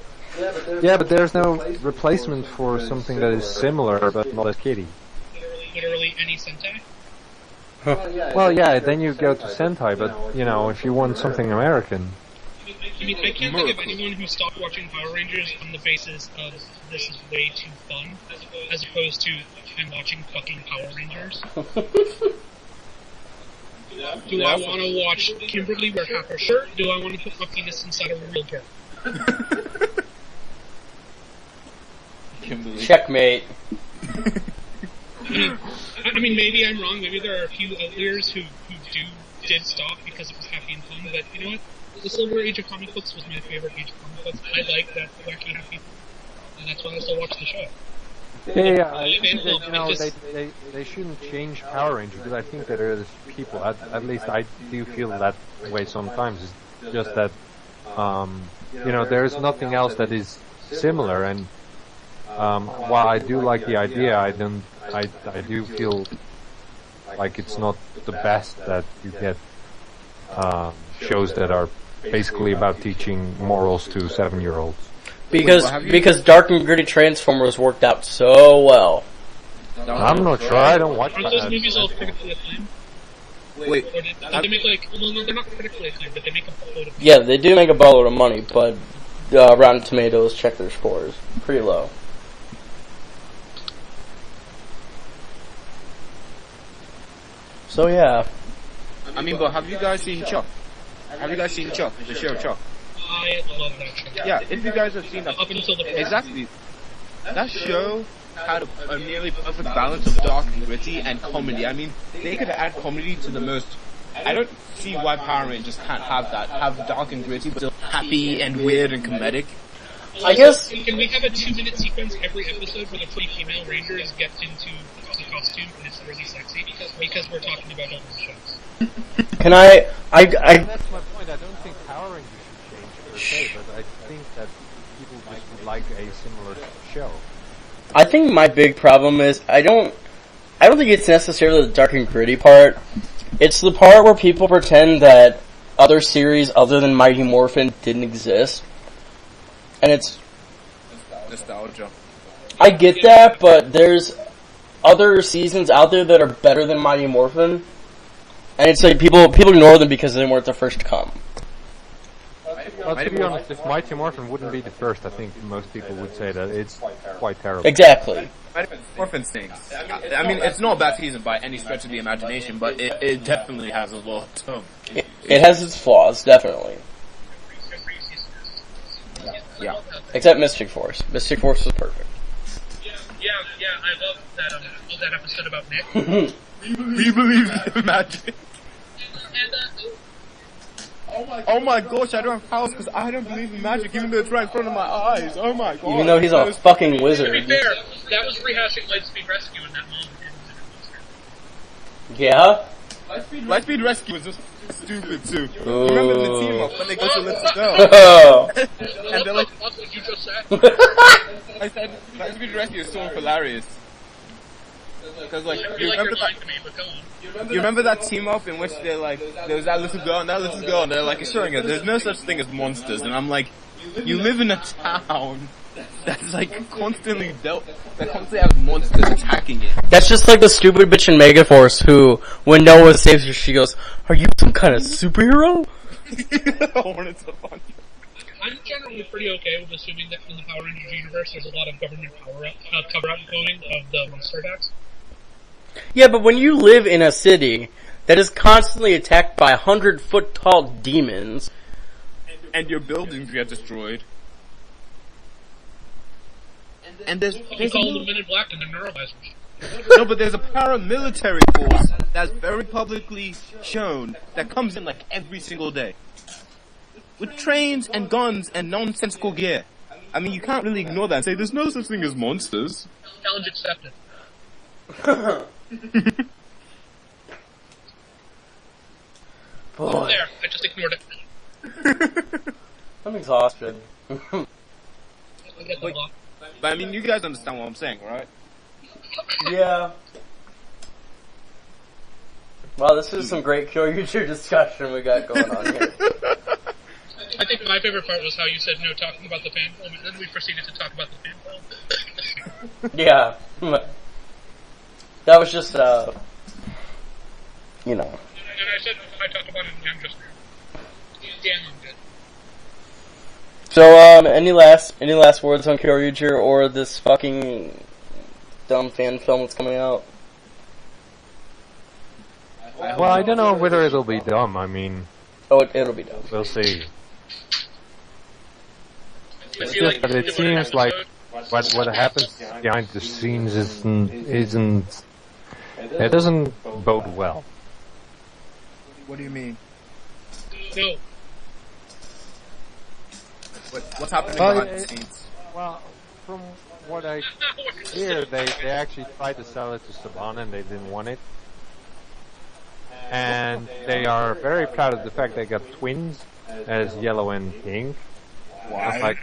Yeah, but there's no replacement for something that is similar but not as kiddie. Literally any Sentai. Well, yeah, then you go to Sentai, but, you know, if you want something American... I mean, I can't think of anyone who stopped watching Power Rangers on the basis of this is way too fun, as opposed to I'm watching fucking Power Rangers. Do I want to watch Kimberly wear half her shirt? Do I want to put my penis inside a real girl? Kimberly. Checkmate. I mean, maybe I'm wrong. Maybe there are a few outliers who did stop because it was happy and fun. But you know what? The Silver Age of comic books was my favorite age of comic books. I like that wacky happy, and that's why I still watch the show. Yeah, I think that, you know, they shouldn't change Power Rangers, because I think that there's people, at least I do feel that way sometimes. It's just that, you know, there's nothing else that is similar, and while I do like the idea, I do feel like it's not the best that you get shows that are basically about teaching morals to 7-year-olds. Because dark and gritty Transformers worked out so well. I'm not sure. I don't watch Aren't those movies all critically acclaimed? Wait, Or did they make like? Well, no, they're not critically acclaimed, but they make a boatload of. Yeah, they do make a boatload of money, but Rotten Tomatoes check their scores pretty low. So yeah. I mean, but have you guys seen Chuck? Have you guys seen Chuck, the show Chuck? I love that show. Yeah, if you guys have seen that, Up until the exactly. That show had a nearly perfect balance of dark and gritty and comedy. I mean, they could add comedy to the most. I don't see why Power Rangers can't have that. Have dark and gritty, but still happy and weird and comedic. I guess. Can we have a 2-minute sequence every episode where the 3 female rangers get into the costume and it's really sexy? Because we're talking about other shows. Can I That's my point. I don't think Power Rangers should change per se, but I think that people just would like a similar show. I think my big problem is I don't think it's necessarily the dark and gritty part. It's the part where people pretend that other series other than Mighty Morphin didn't exist. And it's Nostalgia. I get that, but there's other seasons out there that are better than Mighty Morphin. And it's like people ignore them because they weren't the first to come. Well, to be honest, if Mighty Morphin wouldn't be the first, I think most people would say that it's quite terrible. Exactly. Morphin stinks. I mean, it's not a bad season by any stretch of the imagination, but it definitely has a lot of... It has its flaws, definitely. Yeah. Except Mystic Force. Mystic Force was perfect. Yeah, I love that episode about Nick. We believe in magic. Oh my gosh, I don't have powers because I don't believe in magic, even though it's right in front of my eyes. Oh my god. Even though he's a fucking To be wizard. fair, that was rehashing Lightspeed Rescue and that mom didn't. Yeah? Lightspeed Rescue is just stupid too. Ooh. Remember the team up when they go to Let's Go? Oh. And they're like, That's what you just said. I said, Lightspeed Rescue is so hilarious. Because like, I you feel like remember you're that? lying to me, but go on. You remember that team up in which they're like, there was that little girl and that little girl, and they're like assuring her there's no such thing as monsters, and I'm like, you live in a town that's like that constantly have monsters attacking it. That's just like the stupid bitch in Megaforce who, when Noah saves her, she goes, "Are you some kind of superhero?" Hornets are funny. I'm generally pretty okay with assuming that in the Power Rangers universe there's a lot of government cover-up coding of the monster attacks. Yeah, but when you live in a city that is constantly attacked by 100-foot tall demons, And your buildings get destroyed. And there's You call them Men in Black and they're neuralizers. no, but there's a paramilitary force that's very publicly shown that comes in like every single day. With trains and guns and nonsensical gear. I mean, you can't really ignore that and say there's no such thing as monsters. Challenge accepted. boy, There, I just ignored it. I'm exhausted. I get the Wait. law. But I mean, you guys understand what I'm saying, right? Yeah. Wow, this is some great Kyoryuger discussion we got going on here. I think my favorite part was how you said no talking about the fan film, and then we proceeded to talk about the fan film. Yeah. That was just, you know. And I said I talked about it again just now. Damn, I'm good. So, any last words on Kyoryuger or this fucking dumb fan film that's coming out? Well, I don't know whether it'll be dumb. I mean, It'll be dumb. we'll see. I It's feel just that it if you want an seems like episode- what happens behind the scenes isn't it doesn't bode well. What do you mean? No. What's happening Well, behind the scenes? Well, from what I hear, they actually tried to sell it to Saban and they didn't want it. And they are very proud of the fact they got twins as yellow and pink. Why? It's like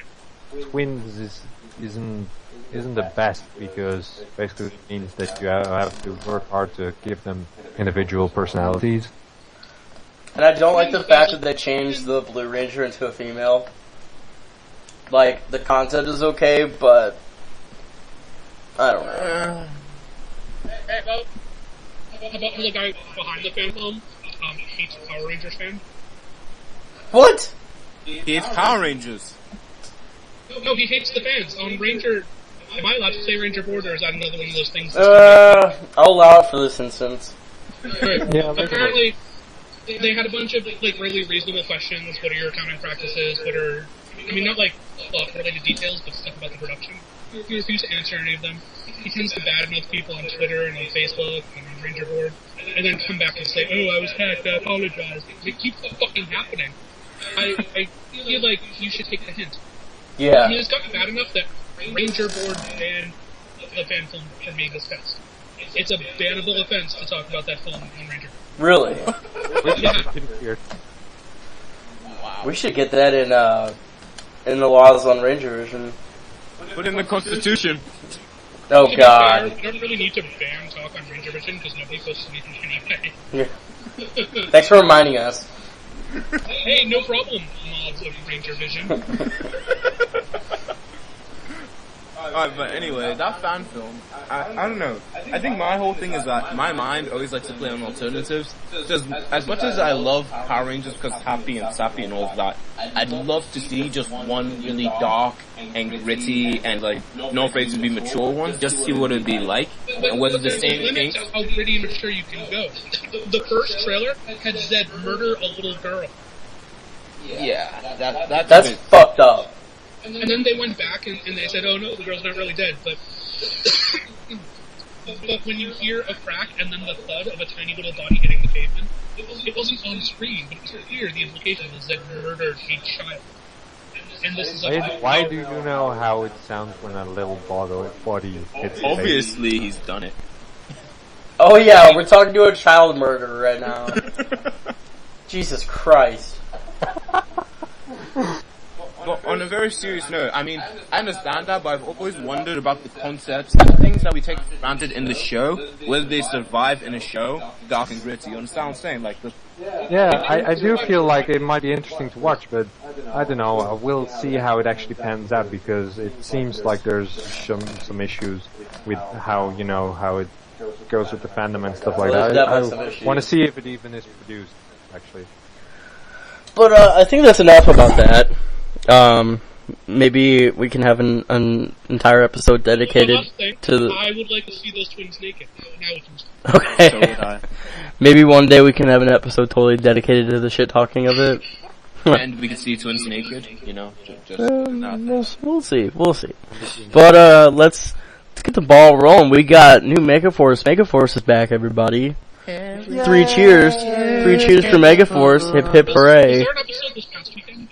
twins isn't the best because basically it means that you have to work hard to give them individual personalities. And I don't like the fact that they changed the Blue Ranger into a female. Like, the concept is okay, but I don't know. Hey, how about the guy behind the fan film? Hates Power Rangers fan? What? He hates Power Rangers. No, he hates the fans. Ranger... Am I allowed to say Ranger Board, or is that another one of those things? I'll allow it for this instance. Right. Yeah, Apparently, they had a bunch of like really reasonable questions. What are your accounting practices? What are... I mean, not like plot-related details, but stuff about the production. He refused to answer any of them. He tends to badmouth people on Twitter and on Facebook and on Ranger Board, and then come back and say, "Oh, I was hacked. I apologize." It keeps fucking happening. I feel like you should take the hint. I mean, Yeah. it's gotten bad enough that Ranger Board banned the fan film from being discussed. It's a bannable offense to talk about that film on Ranger Board. Really? Yeah. We should get that in the laws on Ranger Vision. Put in the Constitution. Oh To be god. fair, we don't really need to ban talk on Ranger Vision because nobody posts anything anyway. Yeah. Thanks for reminding us. Hey, no problem, mods of Ranger Vision. Alright, but anyway, that fan film, I don't know. I think my whole thing is that my mind always likes to play on alternatives. Because as much as I love Power Rangers because happy and sappy and all of that, I'd love to see just one really dark and gritty and like no afraid to be mature one, just to see what it'd be like. And whether the There's a same limit thing... to how gritty and mature you can go. The first trailer had said murder a little girl. Yeah, that's That's a bit- fucked up. And then they went back and they said, oh no, the girl's not really dead, but... but when you hear a crack and then the thud of a tiny little body hitting the pavement, it wasn't on screen, but it was clear the implication was that murdered a child. And this is Why do you know how it sounds when a little body hits the face? Obviously, he's done it. Oh yeah, we're talking to a child murderer right now. Jesus Christ. But on a very serious note, I mean, I understand that, but I've always wondered about the concepts and things that we take for granted in the show, whether they survive in a show, dark and gritty. You understand what I'm saying? Like the. Yeah, I do feel like it might be interesting to watch, but I don't know. We'll see how it actually pans out because it seems like there's some issues with how it goes with the fandom and stuff like that. I want to see if it even is produced, actually. But I think that's enough about that. Maybe we can have an entire episode dedicated to the... I would like to see those twins naked. Now we can... Okay. So would I. Maybe one day we can have an episode totally dedicated to the shit talking of it. And we can see twins naked, We'll see. But let's get the ball rolling. We got new Megaforce. Megaforce is back, everybody. 3 cheers. 3 cheers for Megaforce. Hip hip hooray. Was there an episode this past weekend?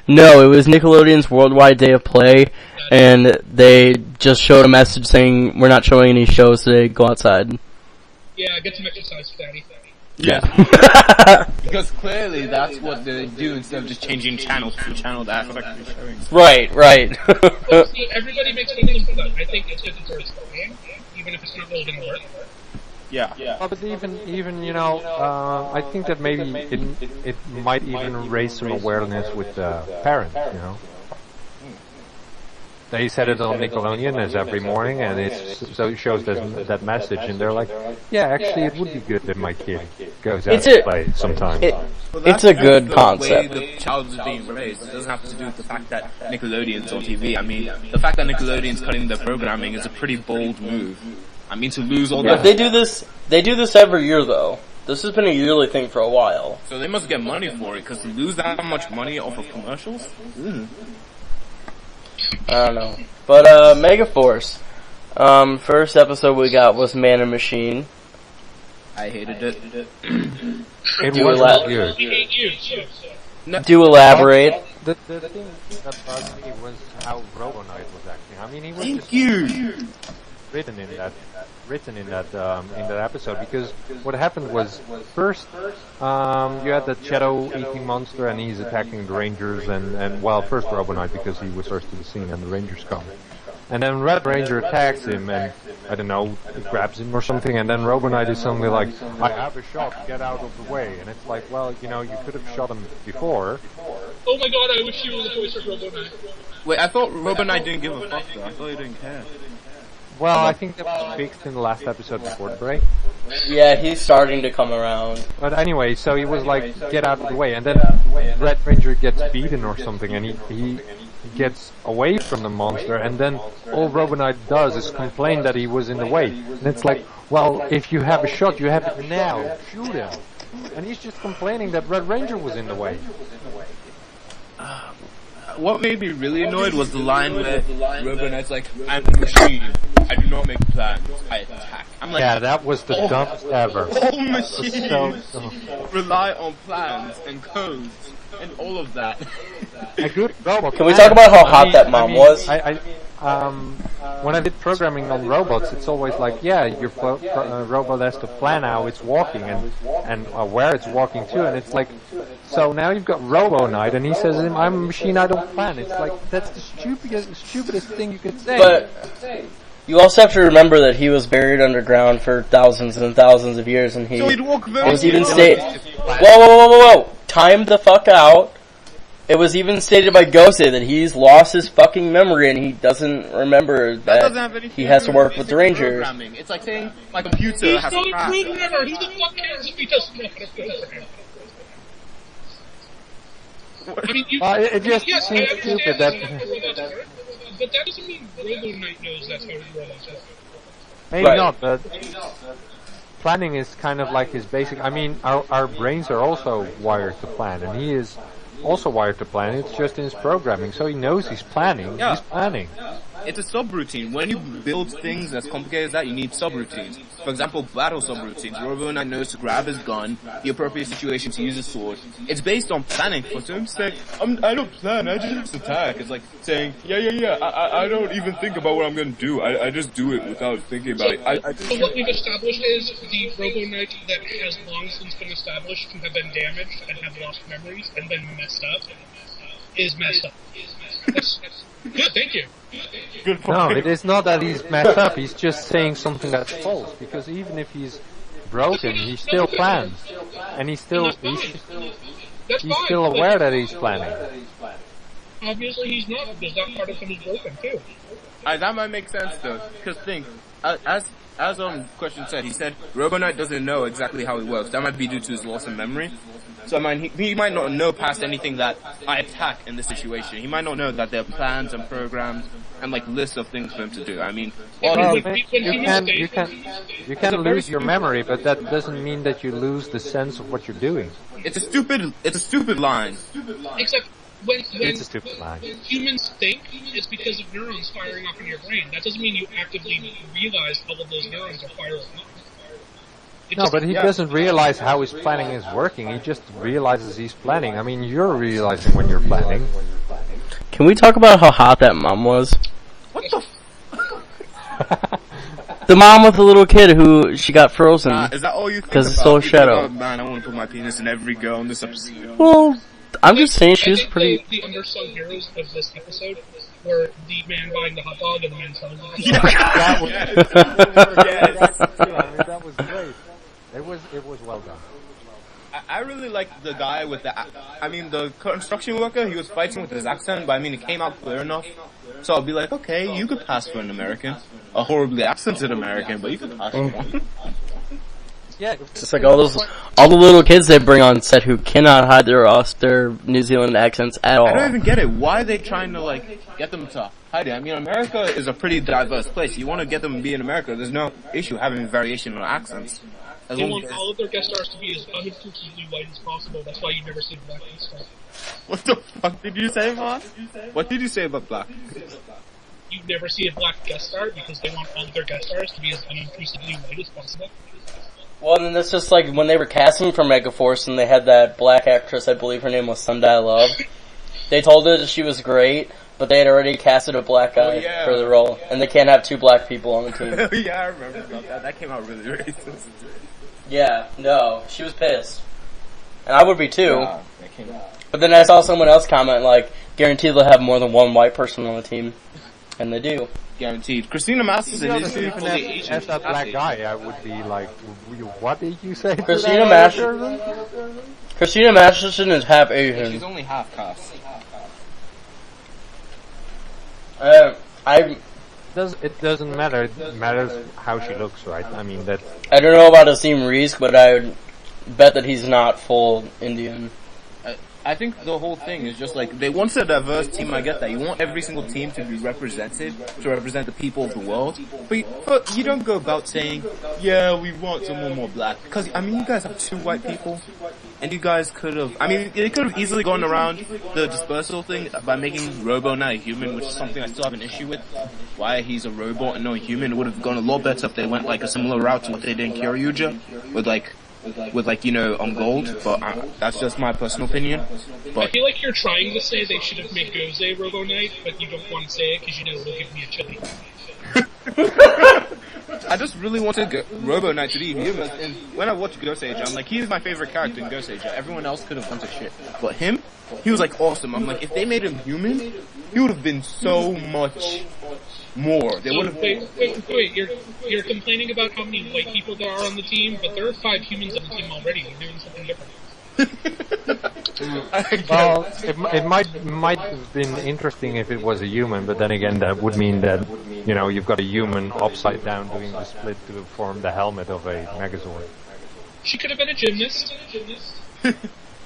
No, it was Nickelodeon's Worldwide Day of Play, and they just showed a message saying, we're not showing any shows today, go outside. Yeah, get some exercise, Daddy. Yeah. Because clearly that's what they do instead of just changing channels to a channel that actually showing. Right. See, everybody makes fun of them for that. I think it's because it's already starting, even if it's not really going to work. Yeah. But even I think that maybe it might even raise some awareness with parents. They said it on Nickelodeon as every morning, and so it shows that message, and they're like, yeah, actually, it would be good that my kid goes out to play sometime. It's a good concept. The way the child is being raised. It doesn't have to do with the fact that Nickelodeon's on TV. I mean, the fact that Nickelodeon's cutting their programming is a pretty bold move. I mean, to lose all that. But they do this every year, though. This has been a yearly thing for a while. So they must get money for it, because to lose that much money off of commercials? I don't know. But, Megaforce. First episode we got was Man and Machine. I hated it. It was good. Do elaborate. The thing that bugged me was how Robo Knight was acting. I mean, he was written in that episode, because what happened was first you had that shadow eating monster and he's attacking the Rangers and first Robo Knight because he was first to the scene and the Rangers come. And then Red Ranger attacks him and, I don't know, grabs him or something, and then Robo Knight is suddenly like, I have a shot, get out of the way. And it's like, well, you could have shot him before. Oh my god, I wish you were the voice of Robo Knight. Wait, I thought Robo Knight didn't give a fuck though. I thought he didn't care. Well, I think that was fixed in the last episode before the break. Yeah, he's starting to come around. But anyway, so he was like, get out of the way, and then Red Ranger gets beaten or something, and he gets away from the monster, and then all Robo Knight does is complain that he was in the way. And it's like, well, if you have a shot, you have it now. Shoot him. And he's just complaining that Red Ranger was in the way. What made me really annoyed was the line where Robo Knight's like, I'm a machine. I do not make plans. I attack. I'm like, yeah, that was the dumbest ever. All machines rely on plans and codes and all of that. A good robot. Can we talk about how hot that mom was? When I did programming on robots, it's always like, yeah, your robot has to plan how it's walking and where it's walking to, and it's like, so now you've got Robo Knight, and he says, I'm a machine, I don't plan. It's like, that's the stupidest thing you could say. But you also have to remember that he was buried underground for thousands and thousands of years, and he was even stated. Whoa! Time the fuck out. It was even stated by Gose that he's lost his fucking memory and he doesn't remember that he has to work with the Rangers. It's like saying my computer has a crash. He's not a programmer. Who the fuck cares if he doesn't know how to program? I mean, it just seems stupid that... But that doesn't mean Robo Knight knows that's how robots work. Maybe not, but planning is kind of like his basic... I mean, our brains are also wired to plan, and he is also wired to plan. It's just in his programming, so he knows he's planning. Yeah. He's planning. it's a subroutine. When you build things as complicated as that, you need subroutines. For example, battle subroutines. Robo Knight knows to grab his gun, the appropriate situation to use his sword. It's based on planning. For him to say, I don't plan, I just attack. It's like saying, I don't even think about what I'm gonna do. I just do it without thinking about it. So what we've established is the Robo Knight that has long since been established to have been damaged and have lost memories and been messed up is messed up. That's good, thank you. Good point. No, it is not that he's messed up. He's just saying something that's false. Because even if he's broken, he still plans, and he's still aware that he's planning. Obviously, he's not, because that part of him is broken too. That might make sense though, because think, as question said, he said Robo Knight doesn't know exactly how it works. That might be due to his loss of memory. So I mean, he might not know past anything that I attack in this situation. He might not know that there are plans and programs and like lists of things for him to do. I mean, you can lose your memory, but that doesn't mean that you lose the sense of what you're doing. It's a stupid line. Except when It's a stupid line. humans think, it's because of neurons firing off in your brain. That doesn't mean you actively realize all of those neurons are firing off. No, but he doesn't realize how his planning is working. He just realizes he's planning. I mean, you're realizing when you're planning. Can we talk about how hot that mom was? What the? The mom with the little kid who she got frozen. Is that all you think? Because about? it's so shadow. Oh, man, I want to put my penis in every girl in this episode. Well, I'm just saying she was I think pretty. the unsung heroes of this episode were the man buying the hot dog and the man selling the hot dog. That was great. It was well done. I really liked the guy with the construction worker. He was fighting with his accent, but I mean, it came out clear enough. So I'll be like, okay, you could pass for an American, a horribly accented American, but you could pass for one. Yeah, It's like all the little kids they bring on set who cannot hide their New Zealand accents at all. I don't even get it. Why are they trying to like get them to hide it? I mean, America is a pretty diverse place. You want to get them to be in America. There's no issue having variation in accents. They want all of their guest stars to be as unobtrusively white as possible. That's why you never see black guest stars. What the fuck did you say, Vaughn? What did you say about black? You never see a black guest star because they want all of their guest stars to be as unobtrusively white as possible. Well, then that's just like when they were casting for Megaforce and they had that black actress, I believe her name was Sundai Love. They told her that she was great, but they had already casted a black guy for the role, and they can't have two black people on the team. Yeah, I remember about that. That came out really racist. Yeah, no, she was pissed. And I would be too. But then I saw someone else comment, like, guaranteed they'll have more than one white person on the team. And they do. Guaranteed. Christina Masterson is even as that black guy, I would be like, what did you say? Christina Masterson is half Asian. She's only half caste. It doesn't matter. It matters how she looks, right? I mean, that. I don't know about Asim Reese, but I would bet that he's not full Indian. I think the whole thing is just like, they want a diverse team, I get that. You want every single team to be represented, to represent the people of the world. But you don't go about saying, yeah, we want someone more black. Because, I mean, you guys have two white people. And you guys could have, I mean, they could have easily gone around the dispersal thing by making Robo not a human, which is something I still have an issue with. Why he's a robot and not a human. It would have gone a lot better if they went like a similar route to what they did in Kyoryuja, with like, you know, on gold, but that's just my personal opinion. But I feel like you're trying to say they should have made Goze Robo Knight, but you don't want to say it because you know it'll give me a chili. I just really wanted Robo Knight to be human, and when I watched Goseija, I'm like, he's my favorite character in Goseija. Everyone else could have gone to shit, but him, he was like awesome. I'm like, if they made him human, he would have been so much more. They would have. Wait, you're complaining about how many white people there are on the team, but there are 5 humans on the team already. They're doing something different. Well, it might have been interesting if it was a human, but then again, that would mean that, you know, you've got a human upside down doing the split to form the helmet of a Megazord. She could have been a gymnast.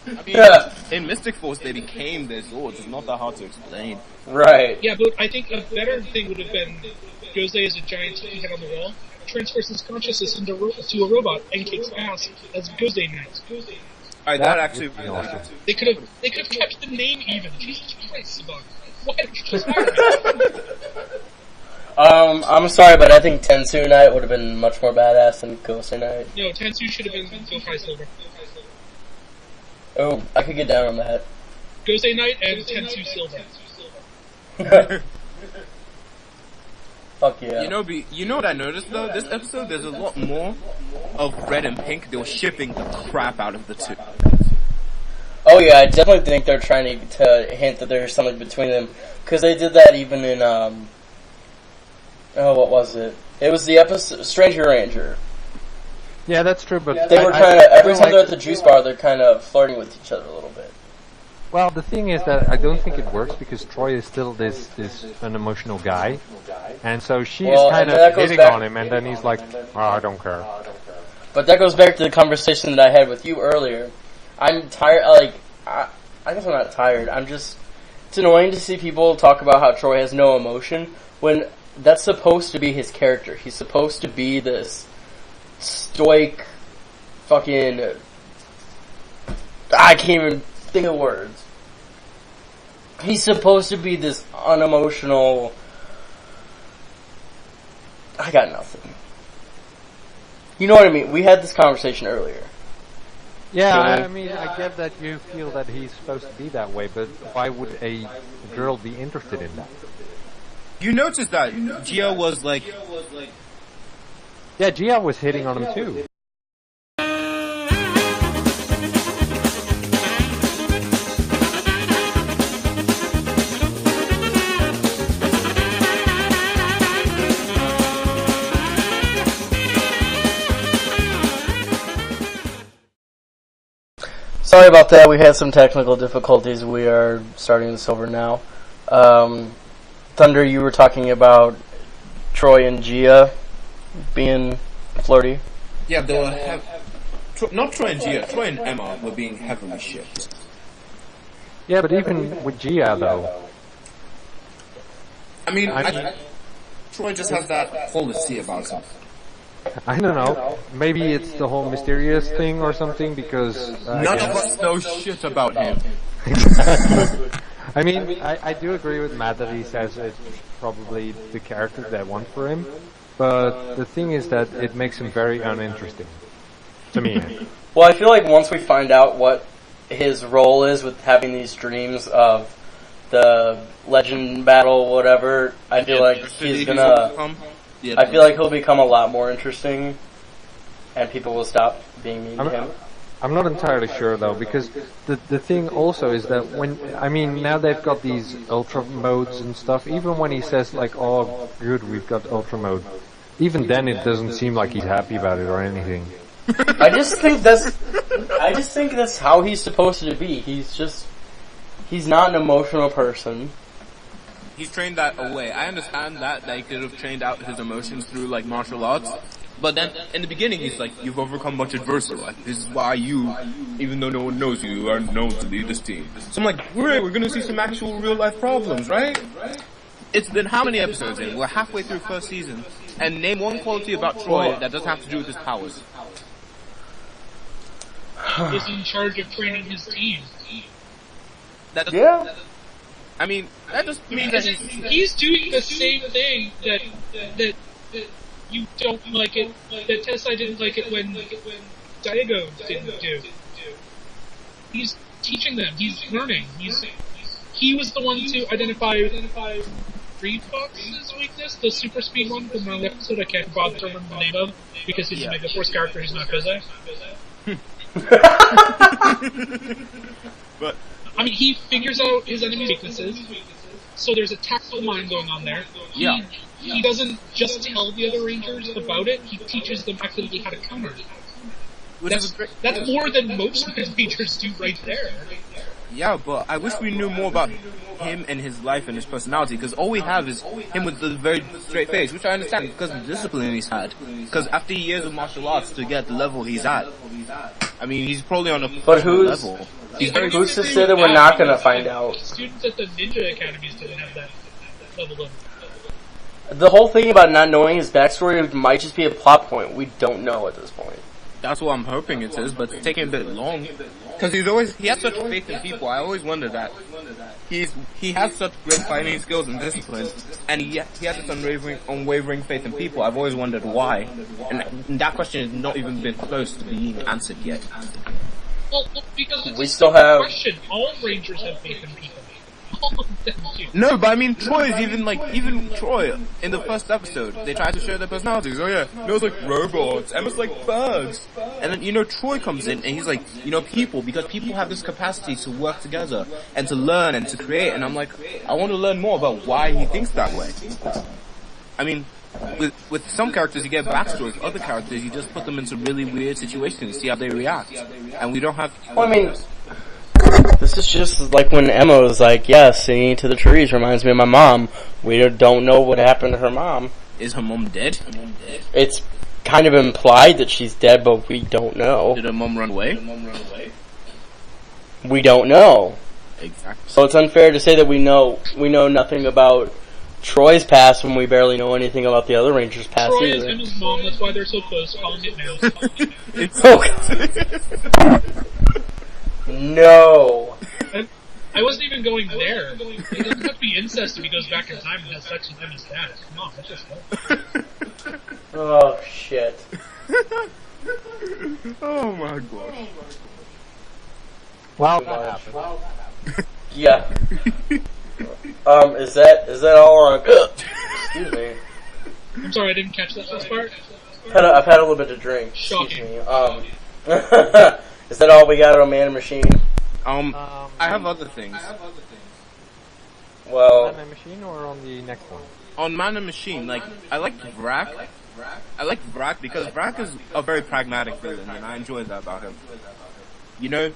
I mean, in Mystic Force, they became their Zords. It's not that hard to explain. Right. Yeah, but I think a better thing would have been Goze is a giant sticky head on the wall, transfers his consciousness into a robot, and kicks ass as Goze Knight. Alright, that actually would be awesome. They could have kept the name even. Jesus Christ, Saban. Why did you just hire me? I'm sorry, but I think Tensu Knight would have been much more badass than Gosei Knight. No, Tensu should have been Go-Kai Silver. Oh, I could get down on that. Gosei Knight and Tensu Silver. Fuck yeah. You know what I noticed though? This episode, there's a lot more of red and pink. They were shipping the crap out of the two. Oh yeah, I definitely think they're trying to hint that there's something between them. Because they did that even in, what was it? It was the episode, Stranger Ranger. Yeah, that's true, but... They were kind of, every time they're at the juice bar, they're kind of flirting with each other a little bit. Well, the thing is that I don't think it works because Troy is still this unemotional guy. And so she's kind of hitting on him, and then he's like, oh, I don't care. But that goes back to the conversation that I had with you earlier. I'm tired, I guess I'm not tired, it's annoying to see people talk about how Troy has no emotion, when that's supposed to be his character. He's supposed to be this stoic, fucking, I can't even think of words. He's supposed to be this unemotional, I got nothing. You know what I mean? We had this conversation earlier. Yeah, I mean, I get that you feel that he's supposed to be that way, but why would a girl be interested in that? You noticed that Gia was like... Yeah, Gia was hitting on him too. Sorry about that, we had some technical difficulties. We are starting this over now. Thunder, you were talking about Troy and Gia being flirty. Yeah, they were not Troy and Gia, Troy and Emma were being heavily shipped. Yeah, but even with Gia though. I mean, Troy just has that policy about him. I don't know. Maybe it's the whole mysterious thing or something because... None of us know shit about him. I mean, I do agree with Matt that he says it's probably the character they want for him, but the thing is that it makes him very uninteresting. To me. Well, I feel like once we find out what his role is with having these dreams of the legend battle, whatever, I feel like he's gonna... I feel like he'll become a lot more interesting, and people will stop being mean to him. I'm not entirely sure though, because the thing also is that now they've got these ultra modes and stuff, even when he says like, oh good, we've got ultra mode, even then it doesn't seem like he's happy about it or anything. I just think that's how he's supposed to be. He's not an emotional person. He's trained that away. I understand that he could have trained out his emotions through like martial arts, but then in the beginning he's like, you've overcome much adversity. Like, this is why you, even though no one knows you, are known to lead this team. So I'm like, hooray, we're gonna see some actual real life problems, right? It's been how many episodes in? We're halfway through first season, and name one quality about Troy that doesn't have to do with his powers. He's in charge of training his team. Yeah. I mean, that just means that he's doing the same thing that you don't like it, that Tessai didn't like it when Diego didn't do. He's teaching them, he's learning, he was the one to identify Reed Fox's weakness, the super speed one from the episode I can't bother to remember the name of, because he's a Mega Force character, he's not Kozai. But I mean, he figures out his enemy's weaknesses, so there's a tactile mind going on there. He doesn't just tell the other Rangers about it, he teaches them actively how to counter it. That's more than most Rangers do right there. Yeah, but I wish we knew more about him and his life and his personality, because all we have is him with the very straight face, which I understand because of the discipline he's had. Because after years of martial arts to get the level he's at, I mean, he's probably on a level. Who's to say that we're not going to find out? Students at the ninja academies didn't have that level of... The whole thing about not knowing his backstory might just be a plot point. We don't know at this point. That's what I'm hoping it is, but it's taking a bit long. Because he has such faith in people. I always wonder that. He has such great fighting skills and discipline, and he has this unwavering faith in people. I've always wondered why. And that question has not even been close to being answered yet. Well, because it's We a still stupid have- question. All Rangers have faith in people. All of them do. No, but I mean, Troy is even Troy, in the first episode, they tried to show their personalities. Oh yeah, Noah's like robots, Emma's like birds. And then, Troy comes in and he's like, people, because people have this capacity to work together and to learn and to create. And I'm like, I want to learn more about why he thinks that way. I mean, with some characters you get backstories, other characters you just put them into really weird situations and see how they react. And we don't have... Well, I mean, this is just like when Emma was like, yeah, singing to the trees reminds me of my mom. We don't know what happened to her mom. Is her mom dead? It's kind of implied that she's dead, but we don't know. Did her mom run away? We don't know. Exactly. So it's unfair to say that we know nothing about Troy's past when we barely know anything about the other Rangers' past Troy is either. Emma's mom, that's why they're so close, calling it now. Oh, God. No. I wasn't even going there. It doesn't have to be incest if he goes back in time and has sex with Emma's dad. Come on, that's just fun. Oh, shit. Oh my gosh. Well, that happened. Yeah. Is that all on... Excuse me. I'm sorry, I didn't catch that last part. I've had a little bit to drink. Excuse Shocking. me. Is that all we got on Man and Machine? I have other things. Well, Man and Machine or on the next one? On Man and Machine, I like Vrak. I like Vrak because Vrak is a very pragmatic villain, and I enjoy that about him.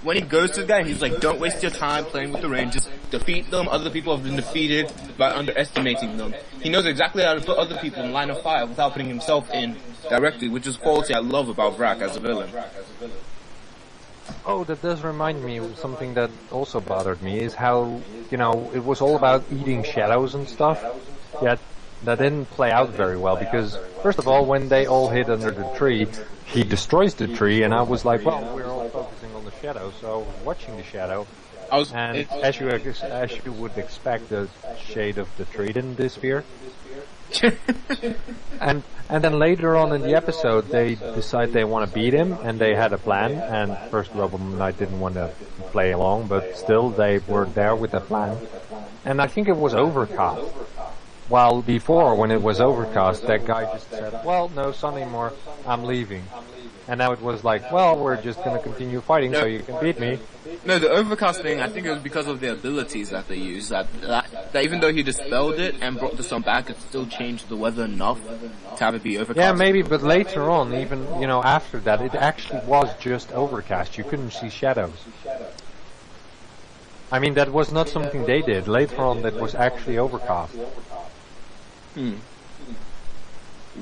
When he goes to the guy, he's like, don't waste your time playing with the Rangers. Defeat them. Other people have been defeated by underestimating them. He knows exactly how to put other people in line of fire without putting himself in directly, which is a quality I love about Vrak as a villain. Oh, that does remind me of something that also bothered me, is how, it was all about eating shadows and stuff, yet that didn't play out very well, because, first of all, when they all hid under the tree, he destroys the tree, and I was like, well, we're all focusing on the shadow, so I was watching the shadow, and as you would expect, the shade of the tree didn't disappear. and then later on in the episode, they decide they want to beat him, and they had a plan. And first, Robo Knight didn't want to play along, but still, they were there with a plan. And I think it was Overcast. While before, when it was Overcast, that guy just said, "Well, no sun anymore. I'm leaving." And now it was like, "Well, we're just going to continue fighting, so you can beat me." No, the Overcast thing, I think it was because of the abilities that they used. That even though he dispelled it and brought the sun back, it still changed the weather enough to have it be Overcast. Yeah, maybe, but later on, even, after that, it actually was just Overcast. You couldn't see shadows. I mean, that was not something they did. Later on, that was actually Overcast. You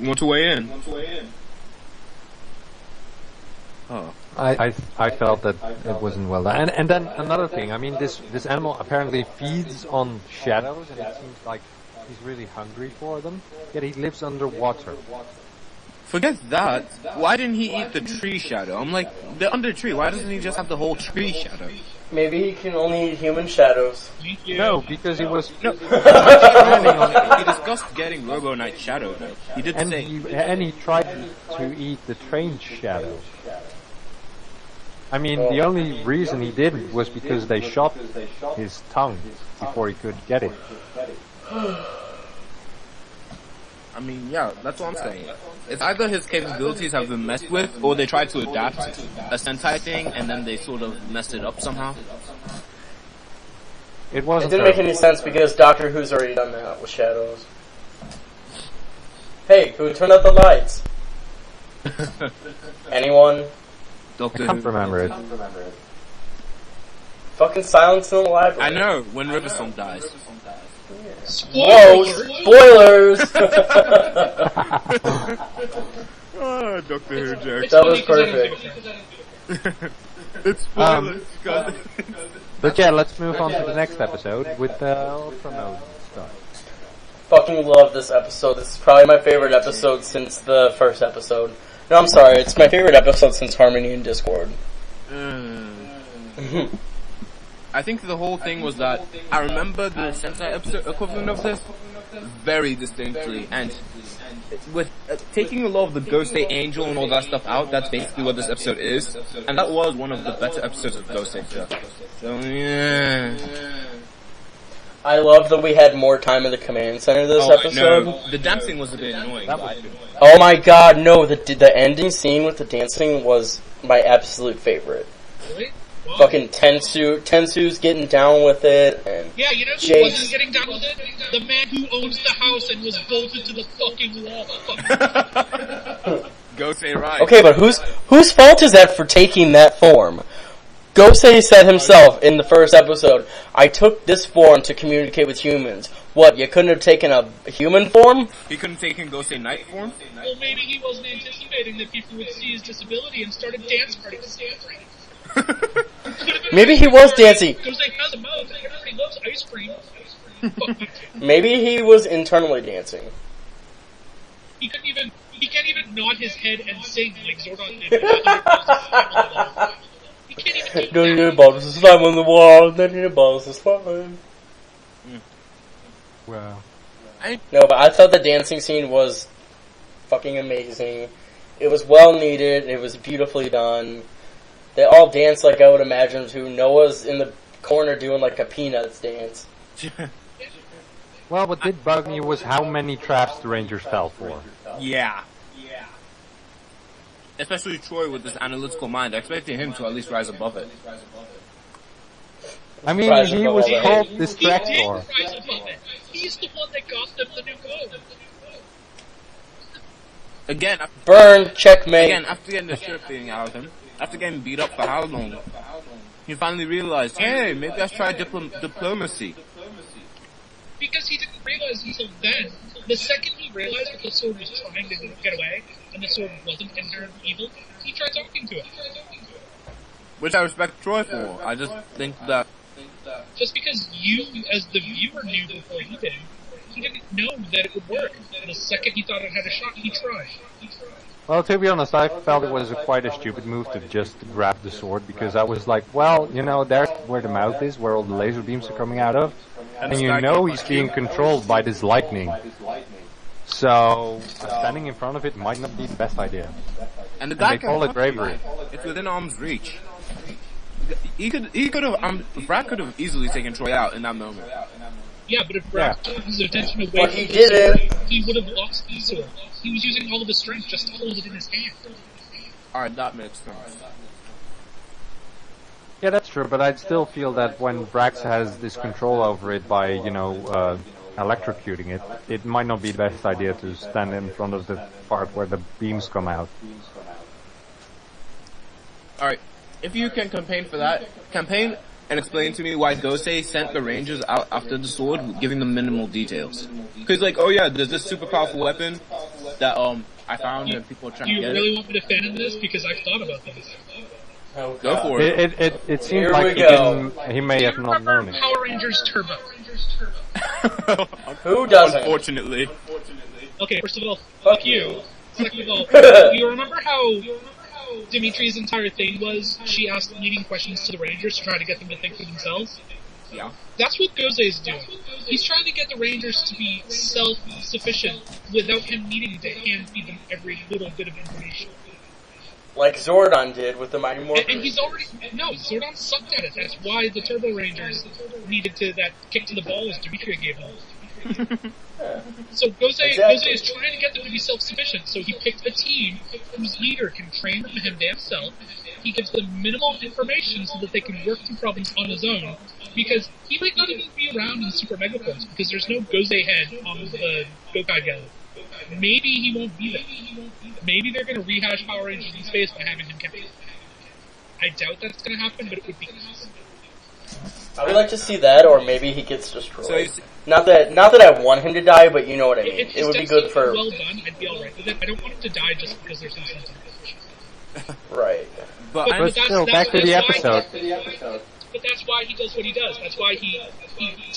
want to weigh in? Oh. I felt that it wasn't well done. And then another thing, I mean, this animal apparently feeds on shadows, and it seems like he's really hungry for them, yet he lives underwater. Forget that. Why didn't he eat the tree shadow? I'm like, they're under a tree. Why doesn't he just have the whole tree shadow? maybe he can only eat human shadows. No, because he was... No. He discussed getting Robo Knight Shadow, though. He did say... And he tried to eat the train shadow. I mean, the only reason he didn't was because they shot his tongue before he could get it. I mean, yeah, that's what I'm saying. It's either his capabilities have been messed with, or they tried to adapt a Sentai thing, and then they sort of messed it up somehow. It wasn't. It didn't make any sense because Doctor Who's already done that with shadows. Hey, who turned out the lights? Anyone? Doctor I can't Who. remember it. Fucking silence in the library. I know, when Riversong dies. Whoa, spoilers! Oh, Doctor Who joke. That was perfect. It's spoilers, guys. But yeah, let's move on to the next episode with Ultra Mode stuff. Fucking love this episode. This is probably my favorite episode since the first episode. No, I'm sorry. It's my favorite episode since Harmony and Discord. I think the whole thing was that I remember the Sentai episode equivalent of this very distinctly, and with taking a lot of the Gosei Angel and all that stuff out, that's basically what this episode is, and that was one of the better episodes of Gosei stuff. So yeah. I love that we had more time in the command center this episode. No. The dancing was a bit annoying. Oh my god, no, the ending scene with the dancing was my absolute favorite. Really? Wow. Fucking Tensu's getting down with it, and yeah, you know who Jake's wasn't getting down with it? The man who owns the house and was bolted to the fucking wall. Gosei right. Okay, but whose fault is that for taking that form? Gosei said himself in the first episode, I took this form to communicate with humans. What, you couldn't have taken a human form? He couldn't take in Gosei Knight form? Well, maybe he wasn't anticipating that people would see his disability and start a dance party to celebrate. Maybe he was dancing. Gosei has a mouth, and everybody loves ice cream. Maybe he was internally dancing. He can't even nod his head and sing like Zordon did. He can't even do Don't that. need balls to slime on the wall, don't need balls to slime. Wow. No, but I thought the dancing scene was fucking amazing. It was well needed, it was beautifully done. They all danced like I would imagine to. Noah's in the corner doing like a Peanuts dance. Well, what did bug me was how many traps the Rangers fell for. Yeah. Especially Troy with this analytical mind. I expected him to at least rise above it. I mean, he was called Distractor. He did rise above it. He's the one that got them the new goal. Again, Burn, checkmate. Again, after getting the shirt beating out of him, after getting beat up for how long, he finally realized, hey, maybe I should try diplomacy. Because he didn't realize until then. The second he realized that the sword was trying to get away, and the sword wasn't inherently evil, he tried talking to it. Which I respect Troy for. I just think that... Just because you, as the viewer, knew before he did, he didn't know that it would work. The second he thought it had a shot, he tried. Well, to be honest, I felt it was quite a stupid move to just grab the sword, because I was like, well, you know, there's where the mouth is, where all the laser beams are coming out of, and you know he's being controlled by this lightning. So, standing in front of it might not be the best idea. And the guy they call it bravery. It's within arm's reach. He could have, Brad could have easily taken Troy out in that moment. Yeah, but if Brad took his attention away But from he the didn't. sword, he would have lost the sword. He was using all of his strength just to hold it in his hand. Alright, that makes sense. Yeah, that's true, but I'd still feel that when Brax has this control over it by, you know, electrocuting it, it might not be the best idea to stand in front of the part where the beams come out. Alright, if you can campaign for that, campaign and explain to me why Gosei sent the Rangers out after the sword, giving them minimal details. Because, like, oh yeah, there's this super powerful weapon that, I found and people are trying to get Do you really want me to fan in this? Because I've thought about this. Oh, Go for it. It seems Here like we go. he may have not known it. Power Rangers Turbo. Who doesn't? Unfortunately. Okay, first of all, Fuck fuck you. Second of all, do you remember how Dimitri's entire thing was she asked leading questions to the Rangers to try to get them to think for themselves? Yeah. That's what Gosei's doing. He's trying to get the Rangers to be self-sufficient without him needing to hand-feed them every little bit of information. Like Zordon did with the Mighty Morphin. And he's already... No, Zordon sucked at it. That's why the Turbo Rangers needed that kick to the balls Dimitri gave them. So Gosei is trying to get them to be self-sufficient, so he picked a team whose leader can train them him damn self. He gives them minimal information so that they can work through problems on his own, because he might not even be around in Super Mega Force, because there's no Gosei head on the Gokai Gallery. Maybe he won't be there. Maybe they're going to rehash Power Rangers in space by having him captured. I doubt that's going to happen, but it would be awesome. I would like to see that, or maybe he gets destroyed. So not that I want him to die, but you know what I mean. If It would be good for... well done, I'd be alright with it. I don't want him to die just because there's some sentiment. Right. But But still, back to the episode. But that's why he does what he does. That's why he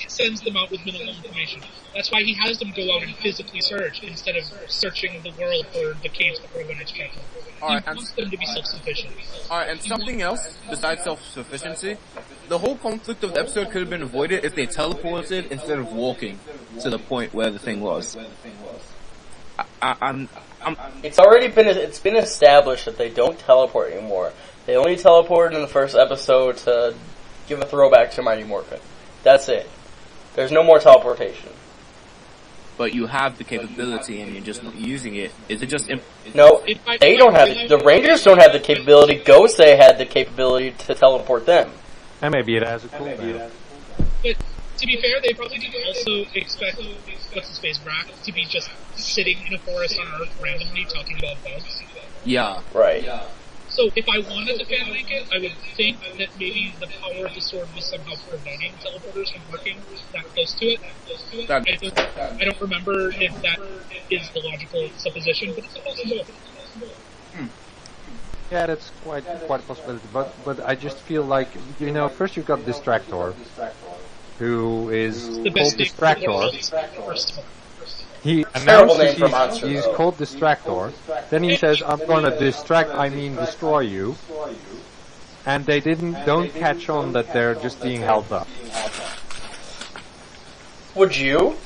sends them out with minimal information. That's why he has them go out and physically search instead of searching the world for the caves before the next chapter. Alright, He wants them to be self-sufficient. Alright, and something else besides self-sufficiency, the whole conflict of the episode could have been avoided if they teleported instead of walking to the point where the thing was. It's been established that they don't teleport anymore. They only teleported in the first episode to give a throwback to Mighty Morphin. That's it. There's no more teleportation. But you have the capability and you're just not using it. Is it just... No, they don't have it. The Rangers don't have the capability. Gosei had the capability to teleport them. And maybe it has a cooldown. But to be fair, they probably didn't also expect what's-his-face, Brack, to be just sitting in a forest on Earth randomly talking about bugs. Yeah. Right. So if I wanted to fanmake it, I would think that maybe the power of the sword was somehow preventing teleporters from working that close to it. I don't remember if that is the logical supposition, but it's a possibility. Yeah, that's quite a possibility. But I just feel like, first you've got Distractor, who is The called best name for the world, Distractor. first of all. He Terrible name announces for monster, he's though. called Distractor. Then he says, "I'm gonna destroy you." And they don't catch on that they're just being held up. Would you?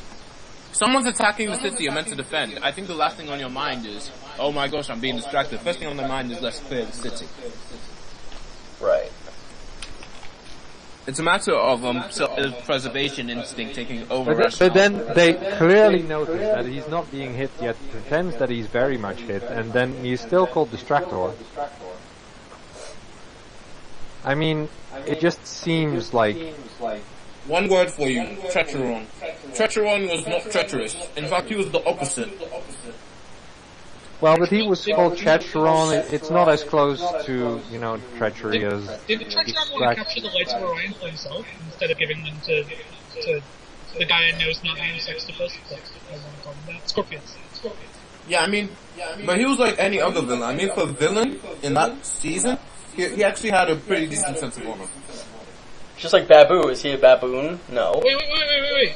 Someone's attacking the city you're meant to defend. I think the last thing on your mind is, oh my gosh, I'm being distracted. First thing on their mind is, let's clear the city. Right. It's a matter of self-preservation instinct taking over. But then they clearly notice that he's not being hit yet, pretends that he's very much hit, and then he's still called Distractor. I mean, it just seems like... One word for you, Treacheron. Treacheron was not treacherous. In fact, he was the opposite. Well, but he was called Treacheron. It's not as close to, treachery as... Did Treacheron want to capture the lights of Orion for himself instead of giving them to the guy I know's not named Sextopus? I want to call him that. Scorpions. Yeah, I mean, but he was like any other villain. I mean, for villain in that season, he actually had a pretty decent sense of honor. Just like Babu. Is he a baboon? No. Wait.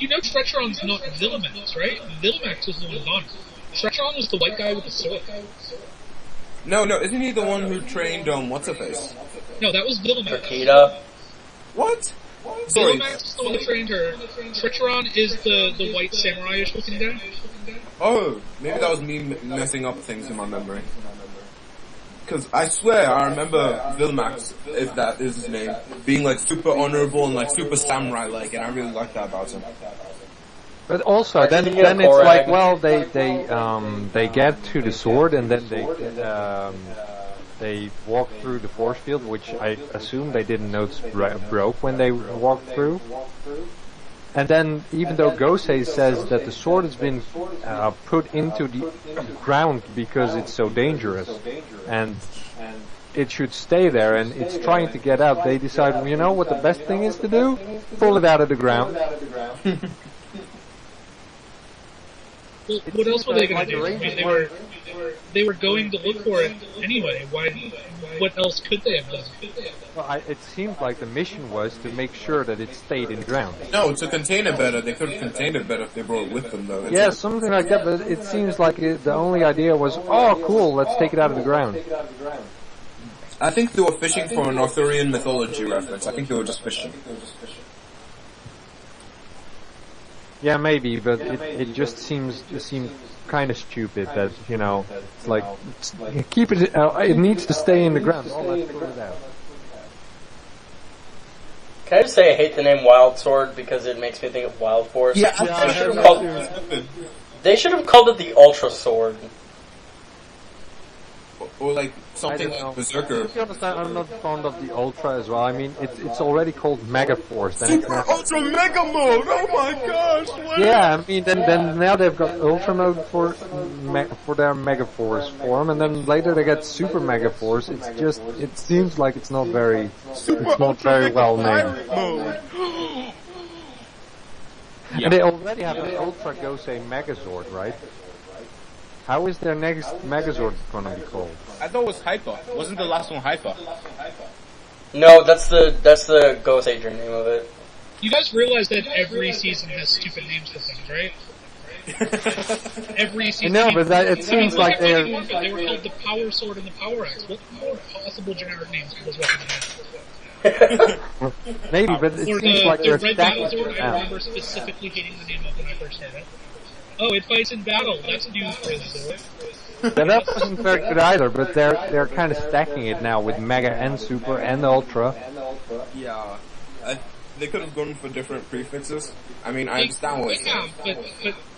You know Treacheron's not Villimax, right? Villimax was the one gone. Treacheron was the white guy with the sword. No, isn't he the one who trained, what's-her-face? No, that was Villimax. Akita. What? Sorry. Villimax is the one who trained her. Treacheron is the white samurai-ish looking guy. Oh, maybe that was me messing up things in my memory. Because I swear I remember Vilmax, if that is his name, being like super honorable and like super samurai-like, and I really like that about him. But also, then it's like, well, they get to the sword and then they walk through the force field, which I assume they didn't notice broke when they walked through. And then, even though Gosei says that the sword has been put into the ground because it's so dangerous, and it should stay there, and it's trying to get out, they decide, well, you know what the best thing is to do? Pull it out of the ground. Well, what else were they going to do? I mean, they were going to look for it anyway. What else could they have done? Well, it seemed like the mission was to make sure that it stayed in the ground. No, to contain it better. They could have contained it better if they brought it with them, though. Yeah, something like that, but it seems like the only idea was, oh, cool, let's take it out of the ground. I think they were fishing for an Arthurian mythology reference. I think they were just fishing. Yeah, maybe, but it just seemed kind of stupid that, it's like, keep it, it needs to stay in the ground. Oh, let's put it out. Can I just say I hate the name Wild Sword because it makes me think of Wild Force? Yeah, They should have called it the Ultra Sword. Or like something like Berserker. To be honest, I'm not fond of the Ultra as well. I mean, it's already called Mega Force. Super Ultra Mega Mode! Oh my gosh! What? Yeah, I mean, then now they've got Ultra Mode for their Mega Force form, and then later they get Super Mega Force. It seems like it's not very well named. Mode. And they already have an Ultra Gosei Megazord, right? How is their next Megazord going to be called? I thought it was Hyper. Wasn't the last one Hyper? No, that's the Ghost Agent name of it. You guys realize that every season has stupid names for things, right? Every season. No, but it seems like they were called the Power Sword and the Power Axe. What more possible generic names for those weapons have? Maybe, but it seems like the they're Red stacking Battle Sword, it I now. remember specifically hating the name of when I first started. Oh, it fights in battle. That's news for the sword. Yeah, that wasn't very good either, but they're kind of stacking it now with Mega and Super and Ultra. Yeah. They could have gone for different prefixes. I mean, I understand what it's Yeah, but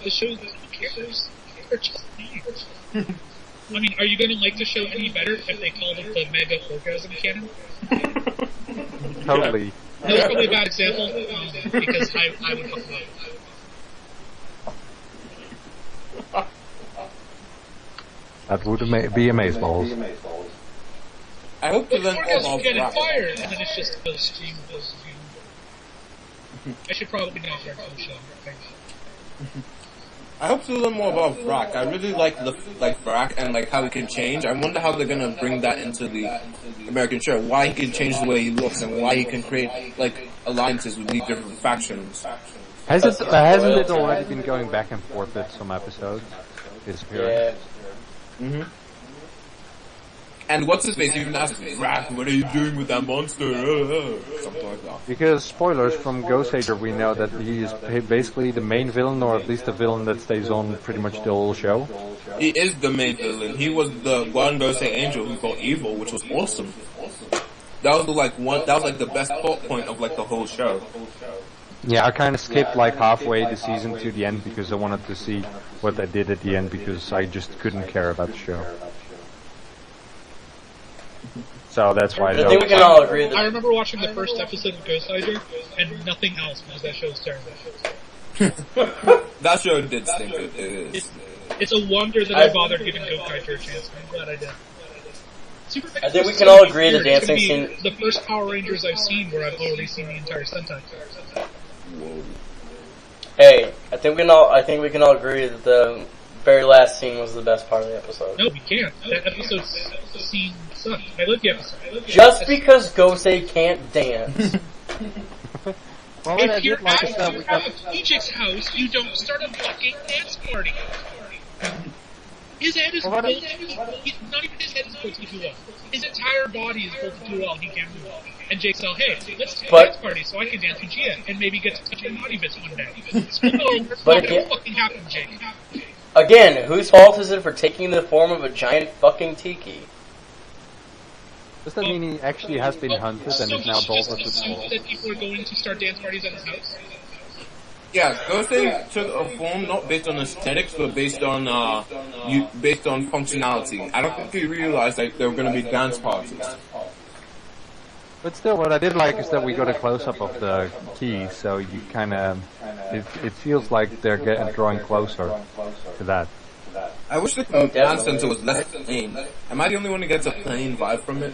the show doesn't cares. They're just names. I mean, are you going to like the show any better if they called it the Mega Orgasm Cannon? Totally. That's probably a bad example, because I would fuck it up. That would be amazeballs. I hope to then Orgasm all getting rock. fired, and then it's just a stream of I should probably not start the show. I hope to learn more about Vrak. I really like Vrak and like how he can change. I wonder how they're gonna bring that into the American show. Why he can change the way he looks and why he can create like alliances with these different factions. Hasn't it already been going back and forth with some episodes? Yeah. Mm-hmm. And what's his face even asked Vrak, what are you doing with that monster? Something like that. Because spoilers from Ghost Hater, we know that he is basically the main villain, or at least the villain that stays on pretty much the whole show. He is the main villain. He was the one Ghost Angel who fought evil, which was awesome. That was like the best plot point of like the whole show. Yeah, I kind of skipped like halfway the season to the end because I wanted to see what they did at the end because I just couldn't care about the show. So that's why I think we can all agree I that remember watching the first episode of Ghost Rider, and nothing else because that show's terrible. That show did stink. It is. It's a wonder that I bothered giving Ghost Rider a chance. I'm glad I did. I think we can all agree the dancing scene. The first Power Rangers I've seen where I've already seen the entire Sentai. Hey, I think we can all agree that the very last scene was the best part of the episode. No, we can't. That episode scene sucked. I lived the episode. Just because Gosei can't dance. Well, If you're at Phoenix's house, you don't start a fucking dance party. His head is built, not even his head is built to do well. His entire body is built to do well, he can't move. And Jake said, hey, let's do a dance party so I can dance with Gia and maybe get to touch your naughty bits one day. So no, it's not gonna fucking happen, Jake. Again, whose fault is it for taking the form of a giant fucking tiki? Does that mean he actually has been hunted and is now just bothered with assumed that people are going to start dance parties at his house? Yeah, Ghosting took a form not based on aesthetics, but based on functionality. I don't think he realized that there were going to be dance parties. But still, what I did like is that we got a close-up of the key, so you kind of, it feels like they're drawing closer to that. I wish the command center was less plain. Am I the only one who gets a plain vibe from it?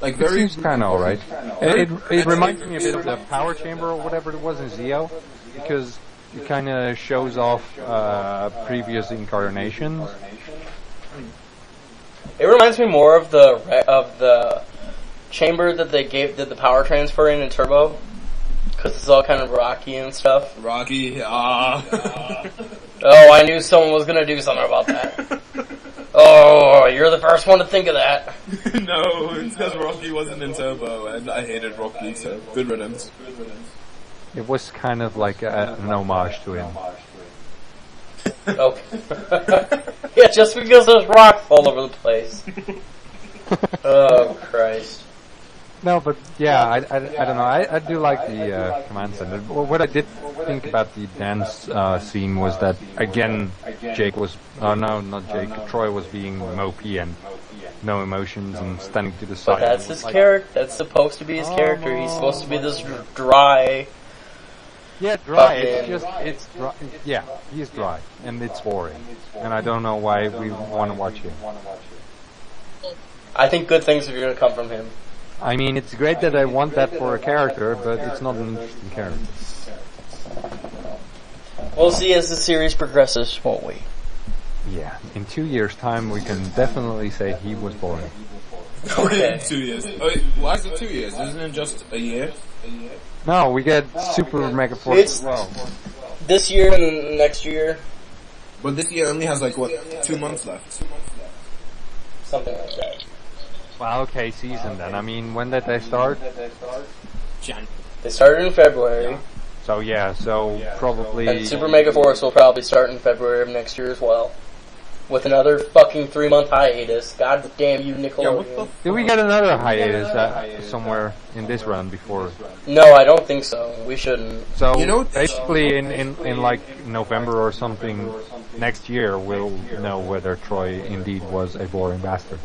Like It seems kind of alright. It reminds me a bit of the power chamber or whatever it was in Zeo, because it kind of shows off previous incarnations. It reminds me more of the chamber that they did the power transfer in Turbo, because it's all kind of rocky and stuff. Rocky, Oh, I knew someone was gonna do something about that. Oh, you're the first one to think of that. No, it's because Rocky wasn't in Turbo, and I hated Rocky, so good riddance. It was kind of like an homage to him. Okay. Yeah, just because there's rocks all over the place. Oh, Christ. No, but yeah, I don't know. I do like the command center. What I did think about the dance scene was that again, Jake was not Jake. Troy was being mopey and no emotions and standing to the side. But that's his character. That's supposed to be his character. He's supposed to be this dry. Yeah, dry. It's dry. Yeah, he's dry and it's boring. And I don't know why we want to watch him. I think good things are going to come from him. I mean, it's great that I want that for a character, but it's not an interesting character. We'll see as the series progresses, won't we? Yeah, in 2 years' time, we can definitely say he was boring. Okay. 2 years. Oh, wait, why is it 2 years? Isn't it just a year? No, we get Super Mega Force It's as well. this year and then next year, But this year only has like, what, 2 months left? something like that. Well, okay, season then. I mean, when did they start? Jan. They started in February, So yeah, so probably... and Super Mega Force will probably start in February of next year as well. With another fucking 3-month hiatus. God damn you, Nickelodeon. Did we get another hiatus somewhere in this run before? No, I don't think so. We shouldn't. So You know- basically in like November or something next year we'll know whether Troy indeed was a boring bastard.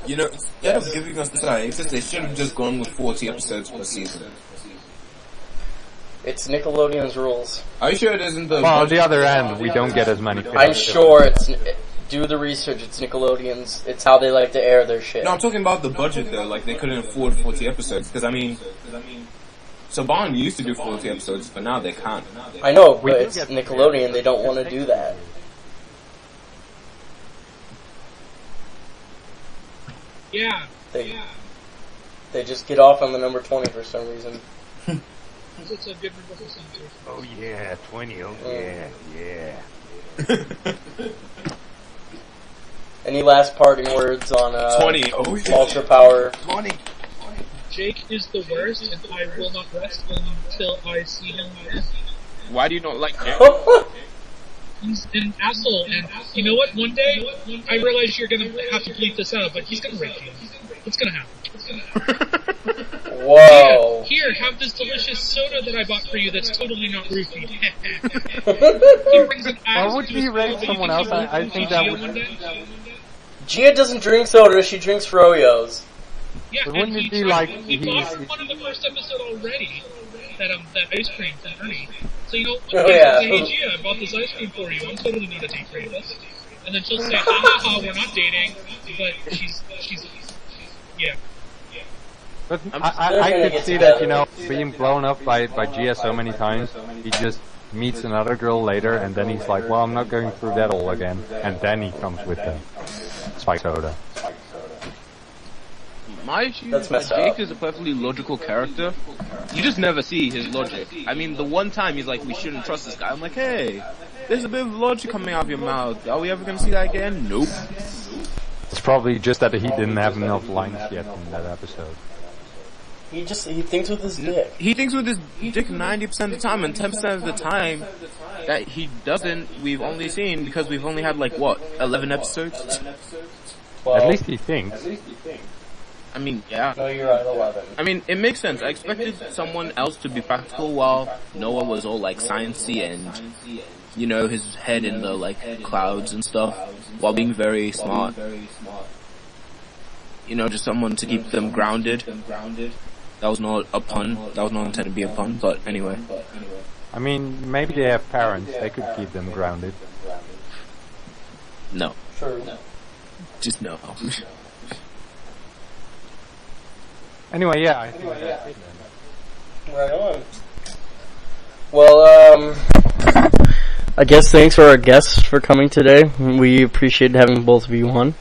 You know, instead of giving us this hiatus, they should have just gone with 40 episodes per season. It's Nickelodeon's rules. Are you sure it isn't the... Well, on the other end, we don't get as many I'm films. sure it's... Do the research, it's Nickelodeon's. It's how they like to air their shit. No, I'm talking about the budget though, like they couldn't afford 40 episodes, because I mean... Saban used to do 40 episodes, but now they can't. I know, but do it's get- Nickelodeon, they don't want to do that. Yeah. They just get off on the number 20 for some reason. It's a good number for some too. Oh yeah, 20, oh yeah. Any last parting words on 20, oh yeah. Ultra Power? 20. Jake is the worst, and I will not rest until I see him again. Why do you not like Jake? He's an asshole, and you know what? One day, I realize you're gonna have to bleep this out, but he's gonna rape you. It's gonna happen. Whoa. Here, have this delicious soda that I bought for you that's totally not roofied. He brings an axe Why would to he his rape throat, but you someone think else? he I won't think do that Gia would- one day? Gia doesn't drink soda, she drinks froyos. Yeah, But wouldn't and it be he like he he's- bought one in the first episode already. That ice cream from Ernie. So you know, Oh, yeah. say, hey Gia, I bought this ice cream for you. I'm totally not a date for this. And then she'll say, ha ha ha, we're not dating, but she's yeah. But They're I gonna could get see that, together. being blown up by Gia so many times, he just meets another girl later and then he's like, well, I'm not going through that all again. And then he comes with the spike soda. My issue That's is messed that Jake up. is a perfectly logical character. You just never see his logic. I mean, the one time he's like, we shouldn't trust this guy. I'm like, hey, there's a bit of logic coming out of your mouth. Are we ever gonna see that again? Nope. It's probably just that he didn't have enough lines yet in that episode. He thinks with his dick. He thinks with his dick 90% of the time, and 10% of the time that he doesn't, we've only seen because we've only had like, what, 11 episodes? Well, At least he thinks. I mean, yeah. no, you're right, 11. I mean, it makes sense. I expected someone else to be practical while Noah was all like sciencey and, you know, his head in the like clouds and stuff, while being very smart. You know, just someone to keep them grounded. That was not a pun. That was not intended to be a pun, but anyway. I mean, maybe they have parents, they could keep them grounded. No. True. Just no. Anyway, yeah, I think that's it then. Right on. Well, I guess thanks for our guests for coming today. We appreciate having both of you on.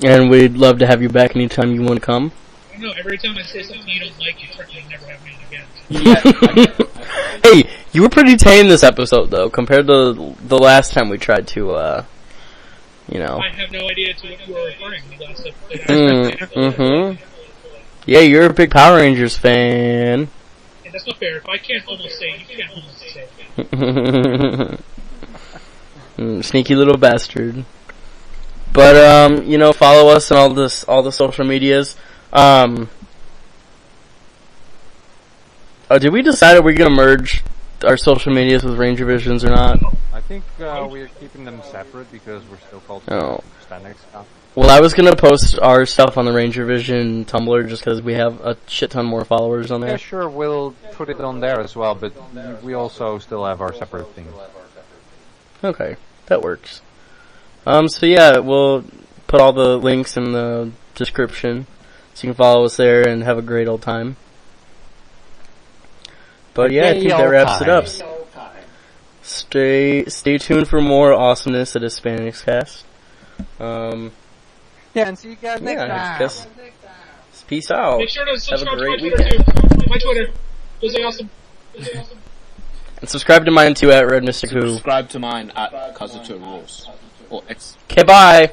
And we'd love to have you back anytime you want to come. I don't know, every time I say something you don't like, you threaten to never have me on again. Hey, you were pretty tame this episode, though, compared to the last time we tried to, you know. I have no idea to what you were referring to last episode. Mm-hmm. Yeah, you're a big Power Rangers fan. And that's not fair. If I can't almost say it, you can't almost say it. Sneaky little bastard. But, you know, follow us on all the social medias. Did we decide if we're gonna merge our social medias with Ranger Visions or not? I think we're keeping them separate because we're still called Oh. SpandexCast. Well, I was gonna post our stuff on the Ranger Vision Tumblr just because we have a shit ton more followers on Yeah, there. sure, we'll put it on there as well, but we also still have our separate things. Okay, that works. So yeah, we'll put all the links in the description so you can follow us there and have a great old time. But yeah, I think that wraps it up. Stay tuned for more awesomeness at SpandexCast. Yeah, and see you guys next time. Just peace out. Make sure to Have a subscribe to my great Twitter weekend. too. My Twitter. Those are awesome. And subscribe to mine too at Red Mystic Who. Subscribe to mine at Kazuto Rules. Or X. Okay, bye.